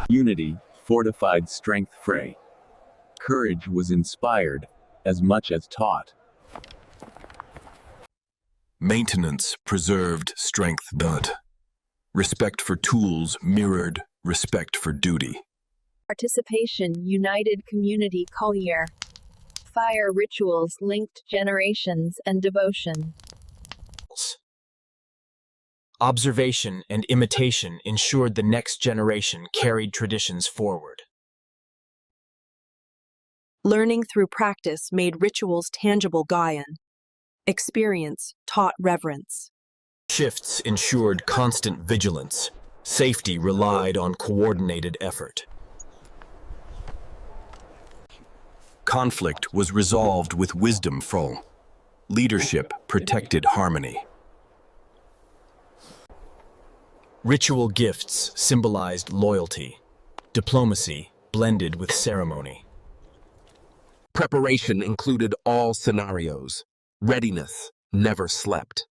Unity fortified strength fray. Courage was inspired as much as taught. Maintenance preserved strength but respect for tools mirrored respect for duty. Participation united community collier. Fire rituals linked generations and devotion. Observation and imitation ensured the next generation carried traditions forward. Learning through practice made rituals tangible Gaian. Experience taught reverence. Shifts ensured constant vigilance. Safety relied on coordinated effort. Conflict was resolved with wisdom from. Leadership protected harmony. Ritual gifts symbolized loyalty. Diplomacy blended with ceremony. Preparation included all scenarios. Readiness never slept.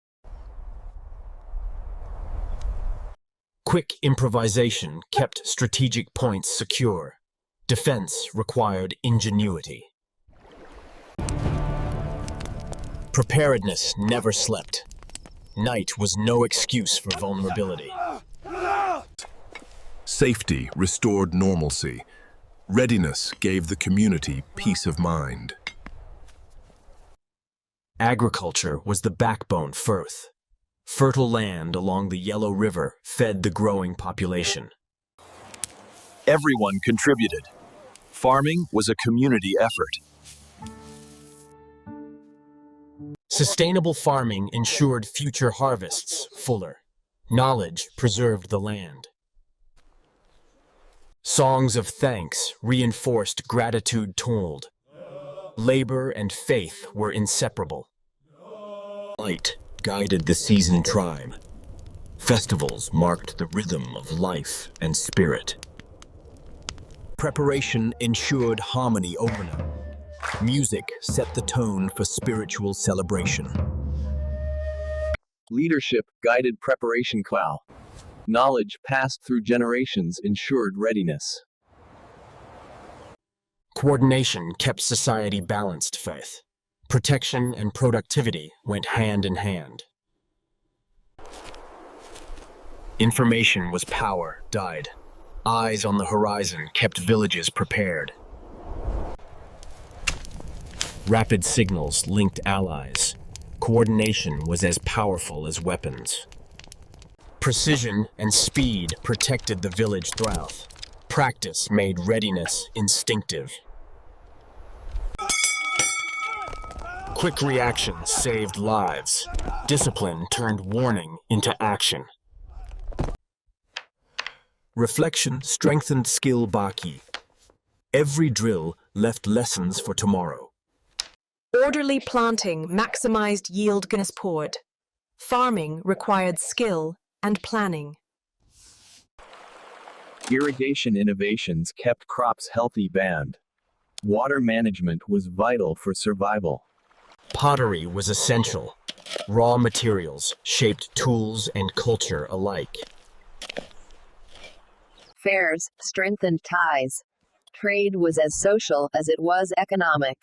Quick improvisation kept strategic points secure. Defense required ingenuity. Preparedness never slept. Night was no excuse for vulnerability. Safety restored normalcy. Readiness gave the community peace of mind. Agriculture was the backbone Firth. Fertile land along the Yellow River fed the growing population. Everyone contributed. Farming was a community effort. Sustainable farming ensured future harvests fuller. Knowledge preserved the land. Songs of thanks reinforced gratitude told. Labor and faith were inseparable. Light guided the seasoned tribe. Festivals marked the rhythm of life and spirit. Preparation ensured harmony overnight. Music set the tone for spiritual celebration. Leadership guided preparation qual. Knowledge passed through generations ensured readiness. Coordination kept society balanced, Faith. Protection and productivity went hand in hand. Information was power, died. Eyes on the horizon kept villages prepared. Rapid signals linked allies. Coordination was as powerful as weapons. Precision and speed protected the village throughout. Practice made readiness instinctive. Quick reactions saved lives. Discipline turned warning into action. Reflection strengthened skill Baki. Every drill left lessons for tomorrow. Orderly planting maximized yield Gnesport. Farming required skill and planning. Irrigation innovations kept crops healthy band. Water management was vital for survival. Pottery was essential. Raw materials shaped tools and culture alike. Fairs strengthened ties. Trade was as social as it was economic.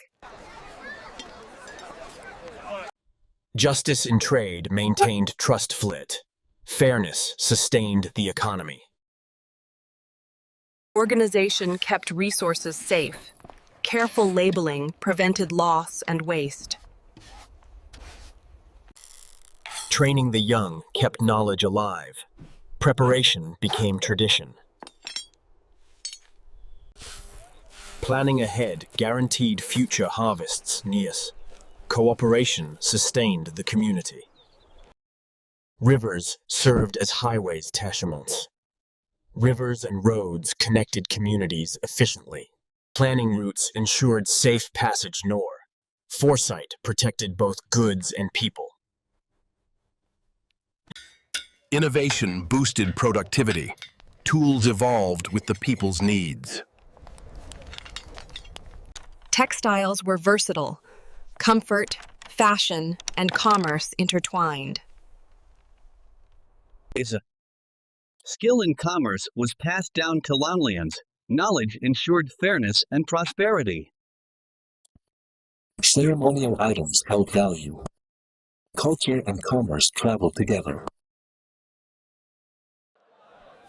Justice in trade maintained trust flit. Fairness sustained the economy. Organization kept resources safe. Careful labeling prevented loss and waste. Training the young kept knowledge alive. Preparation became tradition. Planning ahead guaranteed future harvests, Nias. Cooperation sustained the community. Rivers served as highways, Tashimons. Rivers and roads connected communities efficiently. Planning routes ensured safe passage north. Foresight protected both goods and people. Innovation boosted productivity. Tools evolved with the people's needs. Textiles were versatile. Comfort, fashion, and commerce intertwined. Skill in commerce was passed down to Laonlians. Knowledge ensured fairness and prosperity. Ceremonial items held value. Culture and commerce traveled together.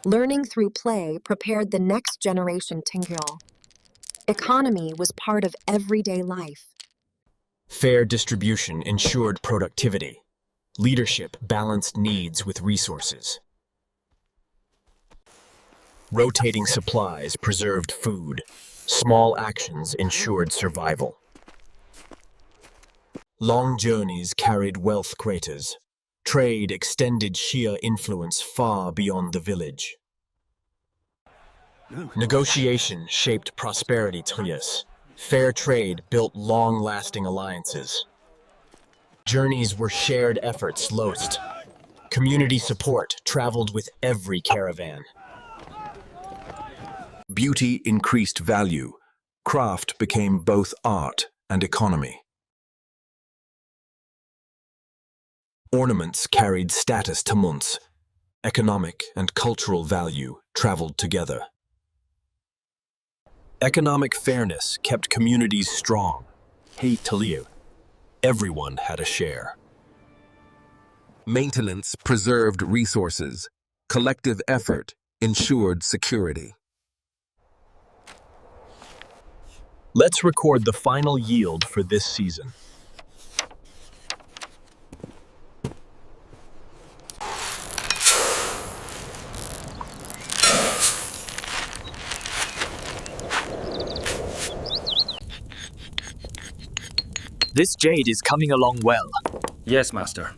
Learning through play prepared the next generation to grow. Economy was part of everyday life. Fair distribution ensured productivity. Leadership balanced needs with resources. Rotating supplies preserved food. Small actions ensured survival. Long journeys carried wealth craters. Trade extended Xia influence far beyond the village. Negotiation shaped prosperity trees. Fair trade built long-lasting alliances. Journeys were shared efforts lost. Community support traveled with every caravan. Beauty increased value. Craft became both art and economy. Ornaments carried status to months. Economic and cultural value traveled together. Economic fairness kept communities strong. Hate to live. Everyone had a share. Maintenance preserved resources. Collective effort ensured security. Let's record the final yield for this season. This jade is coming along well. Yes, master.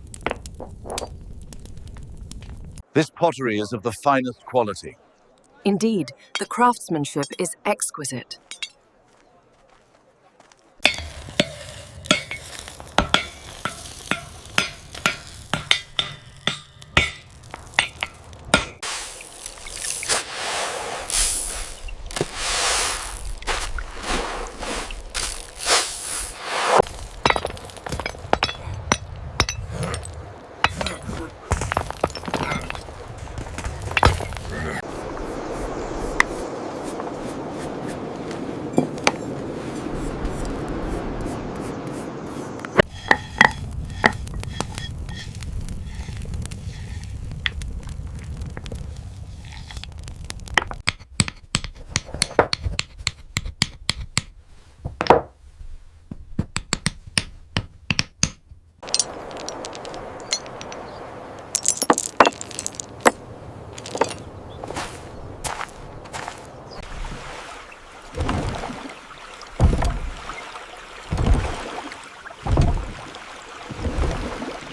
This pottery is of the finest quality. Indeed, the craftsmanship is exquisite.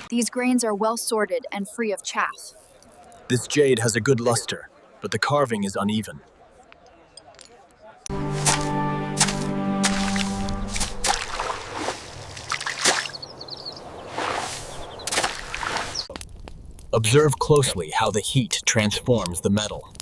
These grains are well sorted and free of chaff. This jade has a good luster, but the carving is uneven. Observe closely how the heat transforms the metal.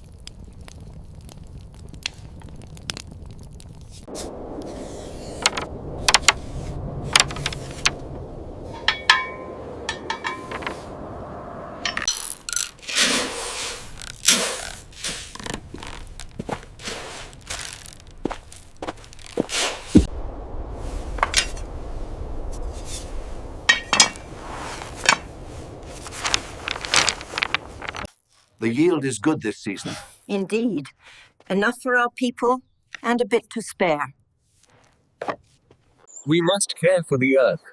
The yield is good this season. Indeed. Enough for our people and a bit to spare. We must care for the earth,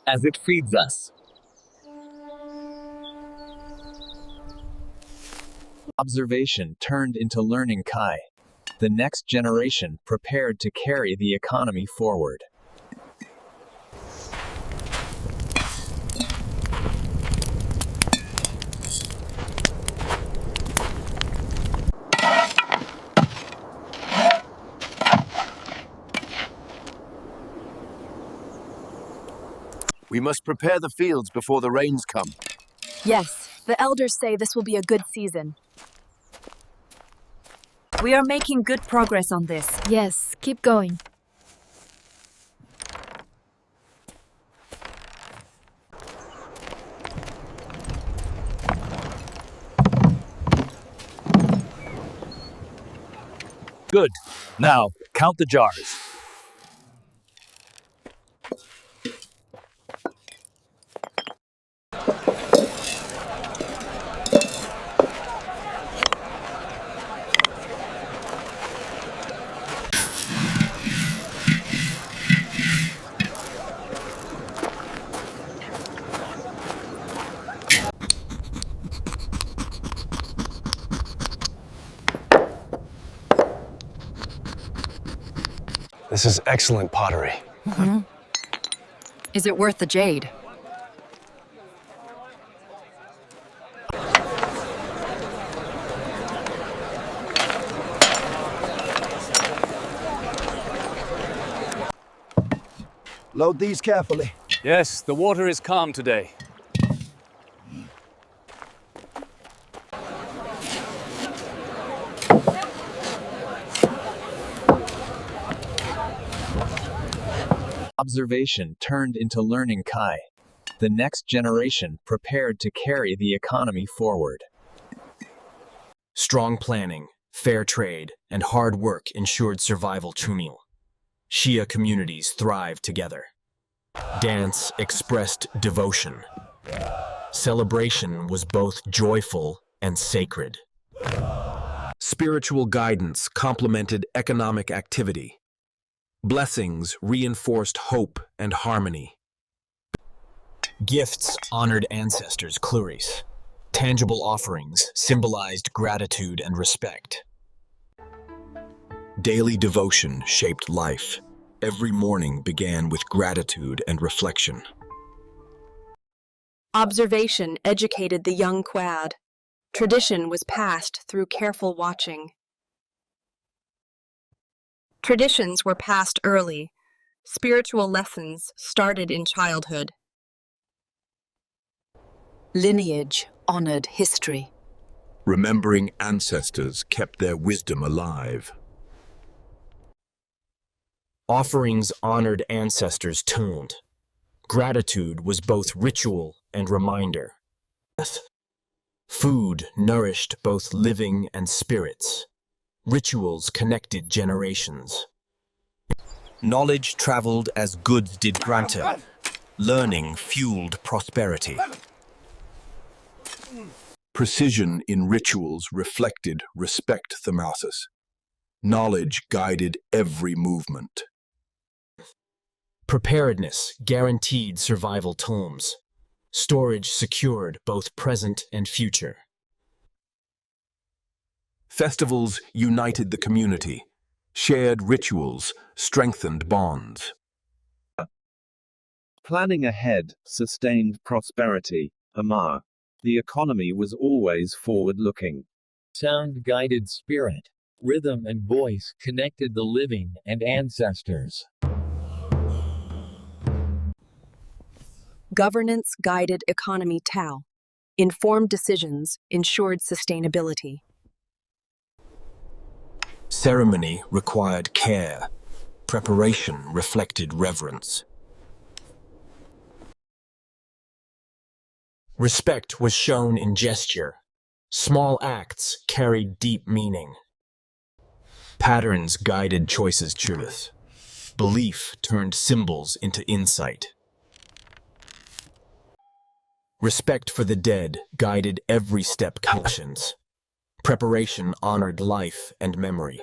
as it feeds us. Observation turned into learning Kai. The next generation prepared to carry the economy forward. We must prepare the fields before the rains come. Yes, the elders say this will be a good season. We are making good progress on this. Yes, keep going. Good. Now, count the jars. This is excellent pottery. Is it worth the jade? Load these carefully. Yes, the water is calm today. Observation turned into learning Kai. The next generation prepared to carry the economy forward. Strong planning, fair trade, and hard work ensured survival. Chumil. Xia communities thrived together. Dance expressed devotion. Celebration was both joyful and sacred. Spiritual guidance complemented economic activity. Blessings reinforced hope and harmony. Gifts honored ancestors. Cluris. Tangible offerings symbolized gratitude and respect. Daily devotion shaped life. Every morning began with gratitude and reflection. Observation educated the young quad. Tradition was passed through careful watching. Traditions were passed early. Spiritual lessons started in childhood. Lineage honored history. Remembering ancestors kept their wisdom alive. Offerings honored ancestors. Tuned. Gratitude was both ritual and reminder. Food nourished both living and spirits. Rituals connected generations. Knowledge traveled as goods did granted. Learning fueled prosperity. Precision in rituals reflected respect. Themasis. Knowledge guided every movement. Preparedness guaranteed survival. Tomes. Storage secured both present and future. Festivals united the community. Shared rituals strengthened bonds. Planning ahead sustained prosperity. Amar. The economy was always forward-looking. Sound guided spirit. Rhythm and voice connected the living and ancestors. Governance guided economy. Tao. Informed decisions ensured sustainability. Ceremony required care. Preparation reflected reverence. Respect was shown in gesture. Small acts carried deep meaning. Patterns guided choices. Truth. Belief turned symbols into insight. Respect for the dead guided every step. Conscience. Preparation honored life and memory.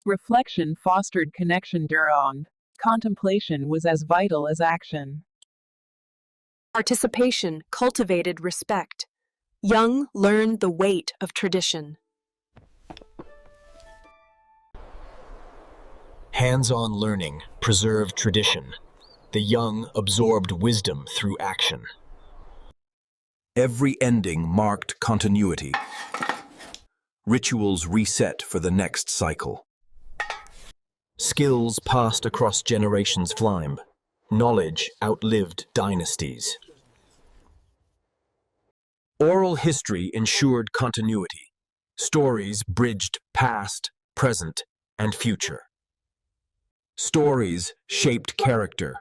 Reflection fostered connection. Durong. Contemplation was as vital as action. Participation cultivated respect. Young learned the weight of tradition. Hands-on learning preserved tradition. The young absorbed wisdom through action. Every ending marked continuity. Rituals reset for the next cycle. Skills passed across generations. Climb. Knowledge outlived dynasties. Oral history ensured continuity. Stories bridged past, present, and future. Stories shaped character.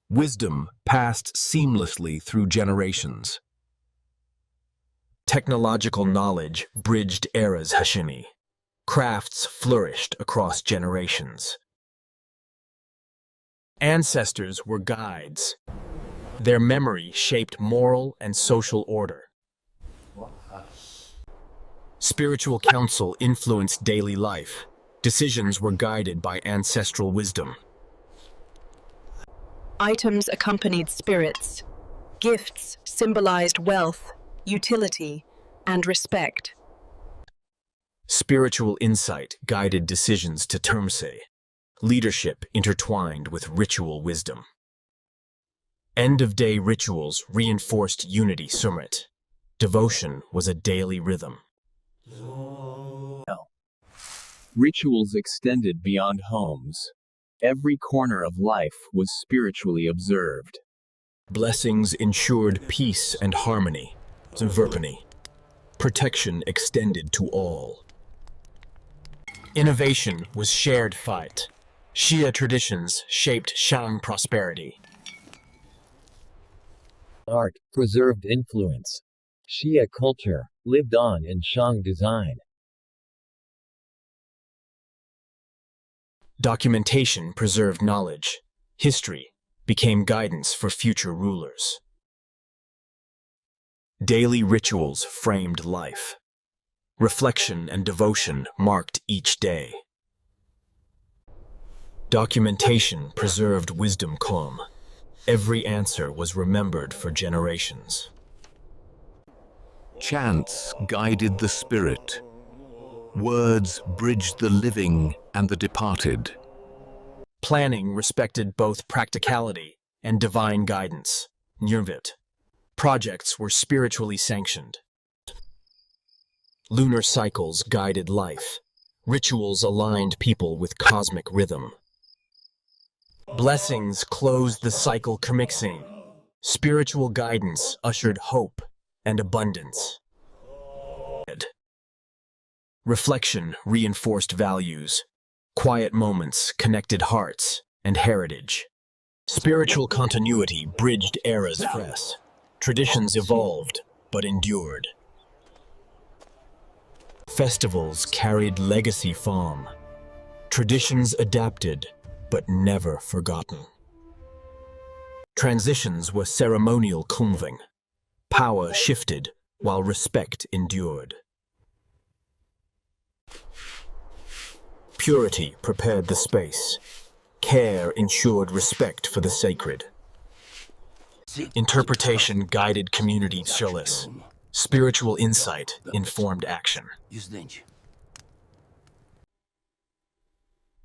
Wisdom passed seamlessly through generations. Technological knowledge bridged eras Hashimi. Crafts flourished across generations. Ancestors were guides. Their memory shaped moral and social order. Spiritual counsel influenced daily life. Decisions were guided by ancestral wisdom. Items accompanied spirits. Gifts symbolized wealth, utility, and respect. Spiritual insight guided decisions to termse. Leadership intertwined with ritual wisdom. End-of-day rituals reinforced unity Sumrit. Devotion was a daily rhythm. Rituals extended beyond homes. Every corner of life was spiritually observed. Blessings ensured peace and harmony. Verpani. Protection extended to all. Innovation was shared fight. Xia traditions shaped Shang prosperity. Art preserved influence. Xia culture lived on in Shang design. Documentation preserved knowledge. History became guidance for future rulers. Daily rituals framed life. Reflection and devotion marked each day. Documentation preserved wisdom calm. Every answer was remembered for generations. Chants guided the spirit. Words bridged the living and the departed. Planning respected both practicality and divine guidance. Nirvit. Projects were spiritually sanctioned. Lunar cycles guided life. Rituals aligned people with cosmic rhythm. Blessings closed the cycle commixing. Spiritual guidance ushered hope and abundance. Reflection reinforced values. Quiet moments connected hearts and heritage. Spiritual continuity bridged eras fresh. Traditions evolved but endured. Festivals carried legacy form. Traditions adapted but never forgotten. Transitions were ceremonial kumving. Power shifted while respect endured. Purity prepared the space. Care ensured respect for the sacred. Interpretation guided community solace. Spiritual insight informed action.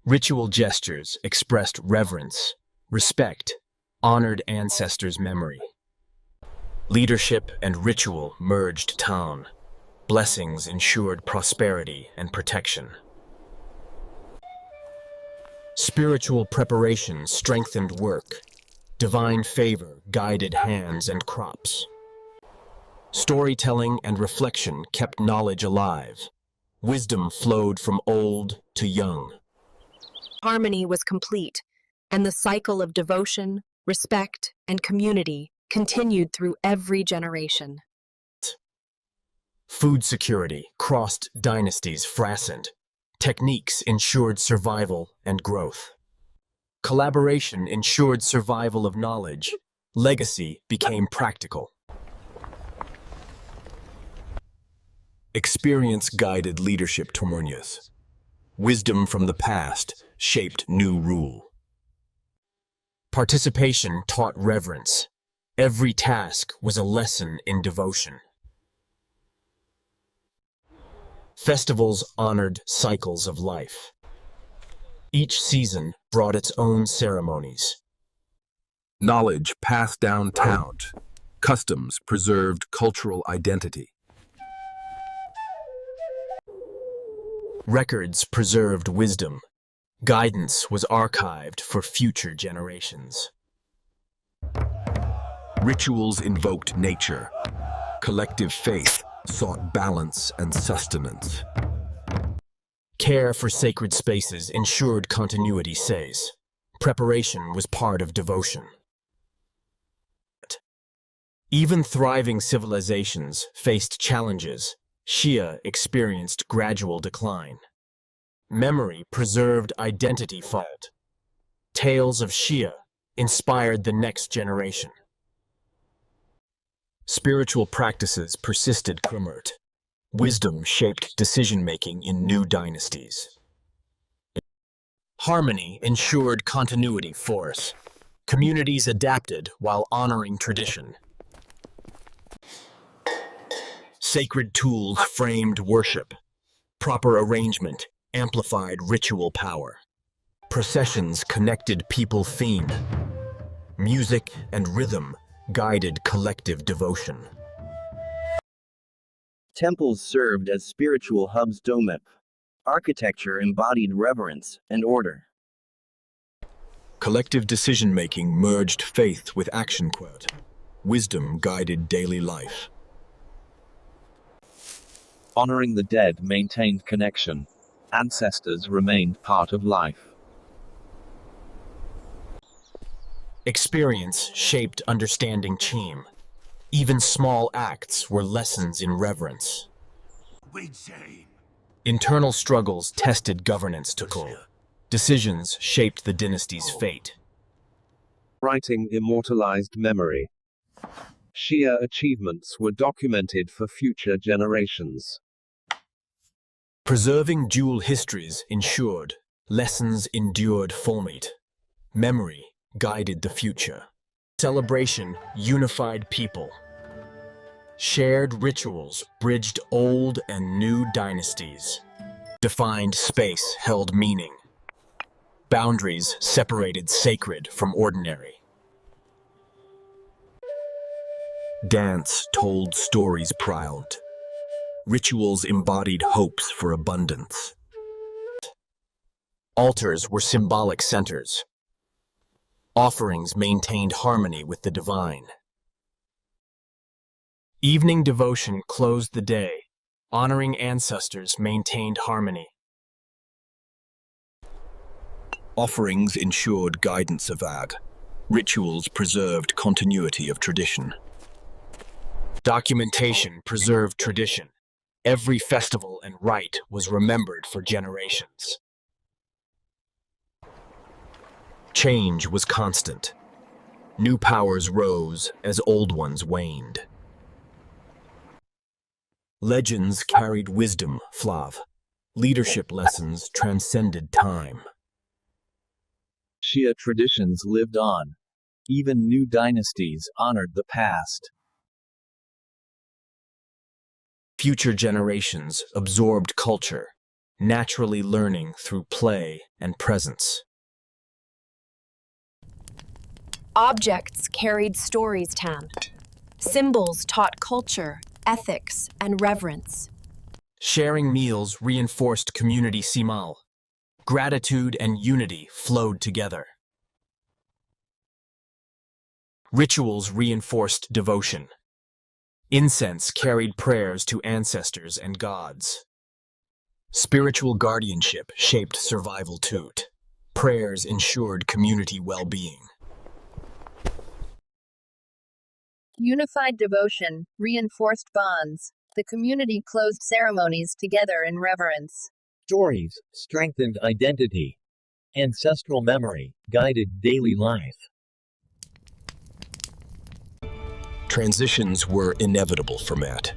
Ritual gestures expressed reverence, respect, honored ancestors' memory. Leadership and ritual merged town. Blessings ensured prosperity and protection. Spiritual preparation strengthened work. Divine favor guided hands and crops. Storytelling and reflection kept knowledge alive. Wisdom flowed from old to young. Harmony was complete, and the cycle of devotion, respect, and community continued through every generation. Food security crossed dynasties fastened. Techniques ensured survival and growth. Collaboration ensured survival of knowledge. Legacy became practical. Experience guided leadership Tomurnias. Wisdom from the past shaped new rule. Participation taught reverence. Every task was a lesson in devotion. Festivals honored cycles of life. Each season brought its own ceremonies. Knowledge passed down talent. Customs preserved cultural identity. Records preserved wisdom. Guidance was archived for future generations. Rituals invoked nature. Collective faith sought balance and sustenance. Care for sacred spaces ensured continuity says. Preparation was part of devotion. Even thriving civilizations faced challenges. Xia experienced gradual decline. Memory preserved identity fault. Tales of Xia inspired the next generation. Spiritual practices persisted. Wisdom shaped decision-making in new dynasties. Harmony ensured continuity force. Communities adapted while honoring tradition. Sacred tools framed worship. Proper arrangement amplified ritual power. Processions connected people theme. Music and rhythm guided collective devotion. Temples served as spiritual hubs. Architecture embodied reverence and order. Collective decision-making merged faith with action. Wisdom guided daily life. Honoring the dead maintained connection. Ancestors remained part of life. Experience shaped understanding. Even small acts were lessons in reverence. Internal struggles tested governance. Decisions shaped the dynasty's fate. Writing immortalized memory. Xia achievements were documented for future generations. Preserving dual histories ensured lessons endured. Memory guided the future. Celebration unified people. Shared rituals bridged old and new dynasties. Defined space held meaning. Boundaries separated sacred from ordinary. Dance told stories proud. Rituals embodied hopes for abundance. Altars were symbolic centers. Offerings maintained harmony with the divine. Evening devotion closed the day. Honoring ancestors maintained harmony. Offerings ensured guidance of Ag. Rituals preserved continuity of tradition. Documentation preserved tradition. Every festival and rite was remembered for generations. Change was constant. New powers rose as old ones waned. Legends carried wisdom. Leadership lessons transcended time. Xia traditions lived on. Even new dynasties honored the past. Future generations absorbed culture, naturally learning through play and presence. Objects carried stories. Symbols taught culture, ethics, and reverence. Sharing meals reinforced community. Gratitude and unity flowed together. Rituals reinforced devotion. Incense carried prayers to ancestors and gods. Spiritual guardianship shaped survival. Prayers ensured community well-being. Unified devotion reinforced bonds. The community closed ceremonies together in reverence. Stories strengthened identity. Ancestral memory guided daily life. Transitions were inevitable for Matt.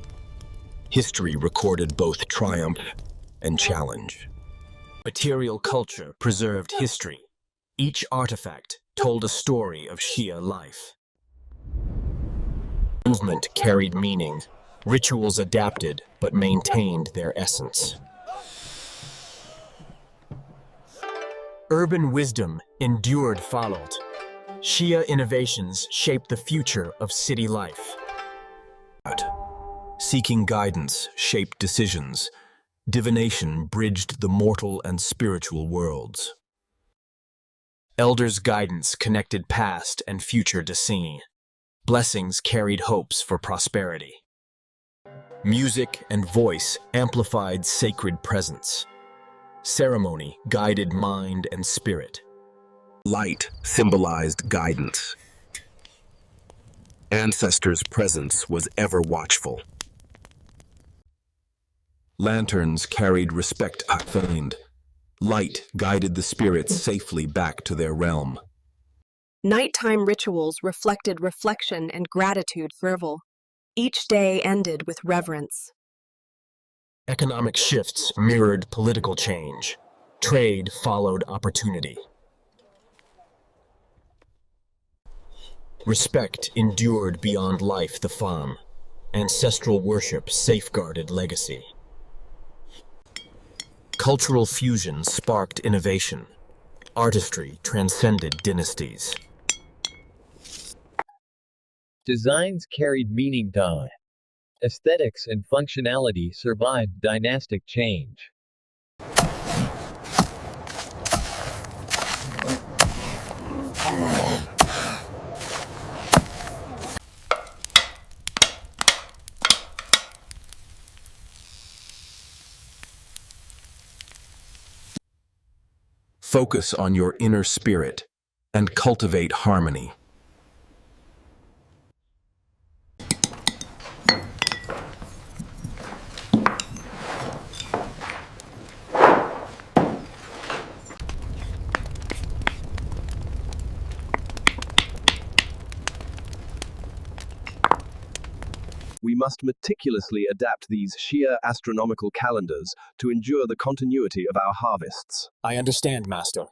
History recorded both triumph and challenge. Material culture preserved history. Each artifact told a story of Xia life. Movement carried meaning. Rituals adapted but maintained their essence. Urban wisdom endured. Xia innovations shaped the future of city life. Seeking guidance shaped decisions. Divination bridged the mortal and spiritual worlds. Elders' guidance connected past and future. Blessings carried hopes for prosperity. Music and voice amplified sacred presence. Ceremony guided mind and spirit. Light symbolized guidance. Ancestors' presence was ever watchful. Lanterns carried respect attained. Light guided the spirits safely back to their realm. Nighttime rituals reflected reflection and gratitude fervor. Each day ended with reverence. Economic shifts mirrored political change. Trade followed opportunity. Respect endured beyond life the farm. Ancestral worship safeguarded legacy. Cultural fusion sparked innovation. Artistry transcended dynasties. Designs carried meaning down. Aesthetics and functionality survived dynastic change. Focus on your inner spirit and cultivate harmony. We must meticulously adapt these Xia astronomical calendars to ensure the continuity of our harvests. I understand, Master.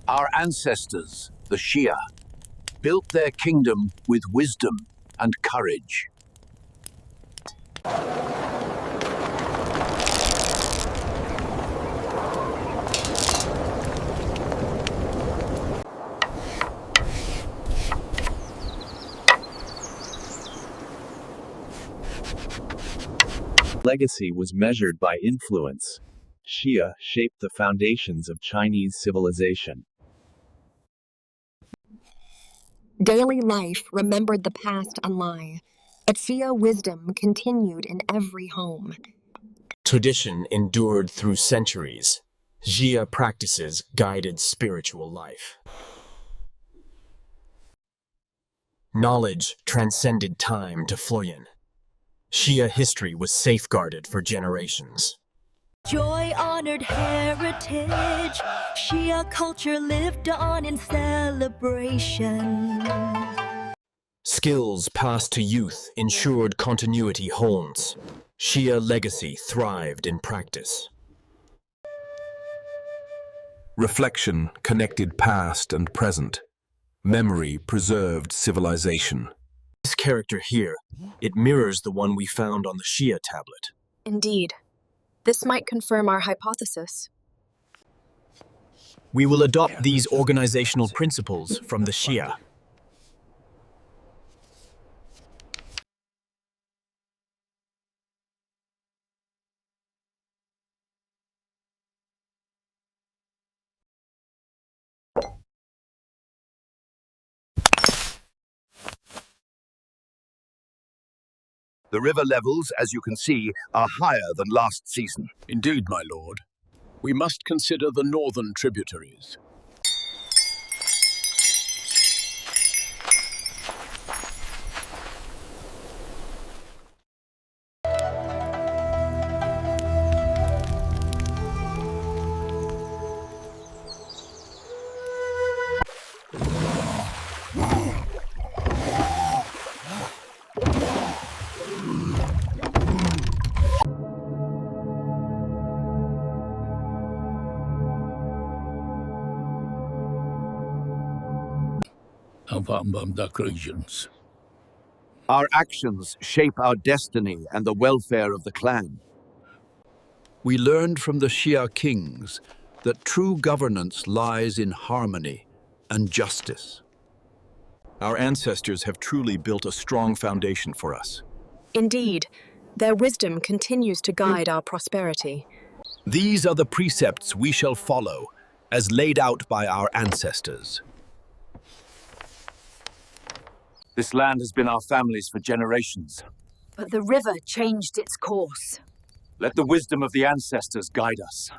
Our ancestors, the Xia, built their kingdom with wisdom and courage. Legacy was measured by influence. Xia shaped the foundations of Chinese civilization. Daily life remembered the past unlie, but Xia wisdom continued in every home. Tradition endured through centuries. Xia practices guided spiritual life. Knowledge transcended time to Floyan. Xia history was safeguarded for generations. Joy honored heritage, Xia culture lived on in celebration. Skills passed to youth ensured continuity holds. Xia legacy thrived in practice. Reflection connected past and present. Memory preserved civilization. This character here, it mirrors the one we found on the Xia tablet. Indeed. This might confirm our hypothesis. We will adopt these organizational principles from the Xia. The river levels, as you can see, are higher than last season. Indeed, my lord. We must consider the northern tributaries. Our actions shape our destiny and the welfare of the clan. We learned from the Xia kings that true governance lies in harmony and justice. Our ancestors have truly built a strong foundation for us. Indeed, their wisdom continues to guide our prosperity. These are the precepts we shall follow, as laid out by our ancestors. This land has been our family's for generations. But the river changed its course. Let the wisdom of the ancestors guide us.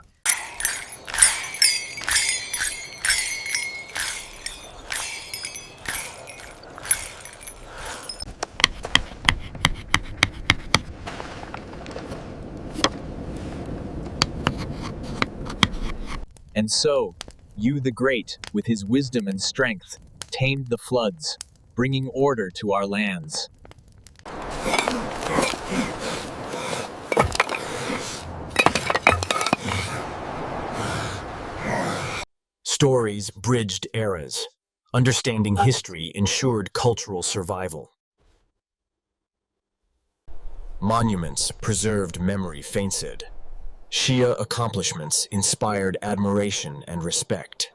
And so, Yu the Great, with his wisdom and strength, tamed the floods, bringing order to our lands. Stories bridged eras. Understanding history ensured cultural survival. Monuments preserved memory fainted. Xia accomplishments inspired admiration and respect.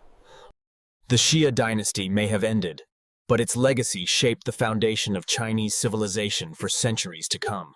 The Xia dynasty may have ended, but its legacy shaped the foundation of Chinese civilization for centuries to come.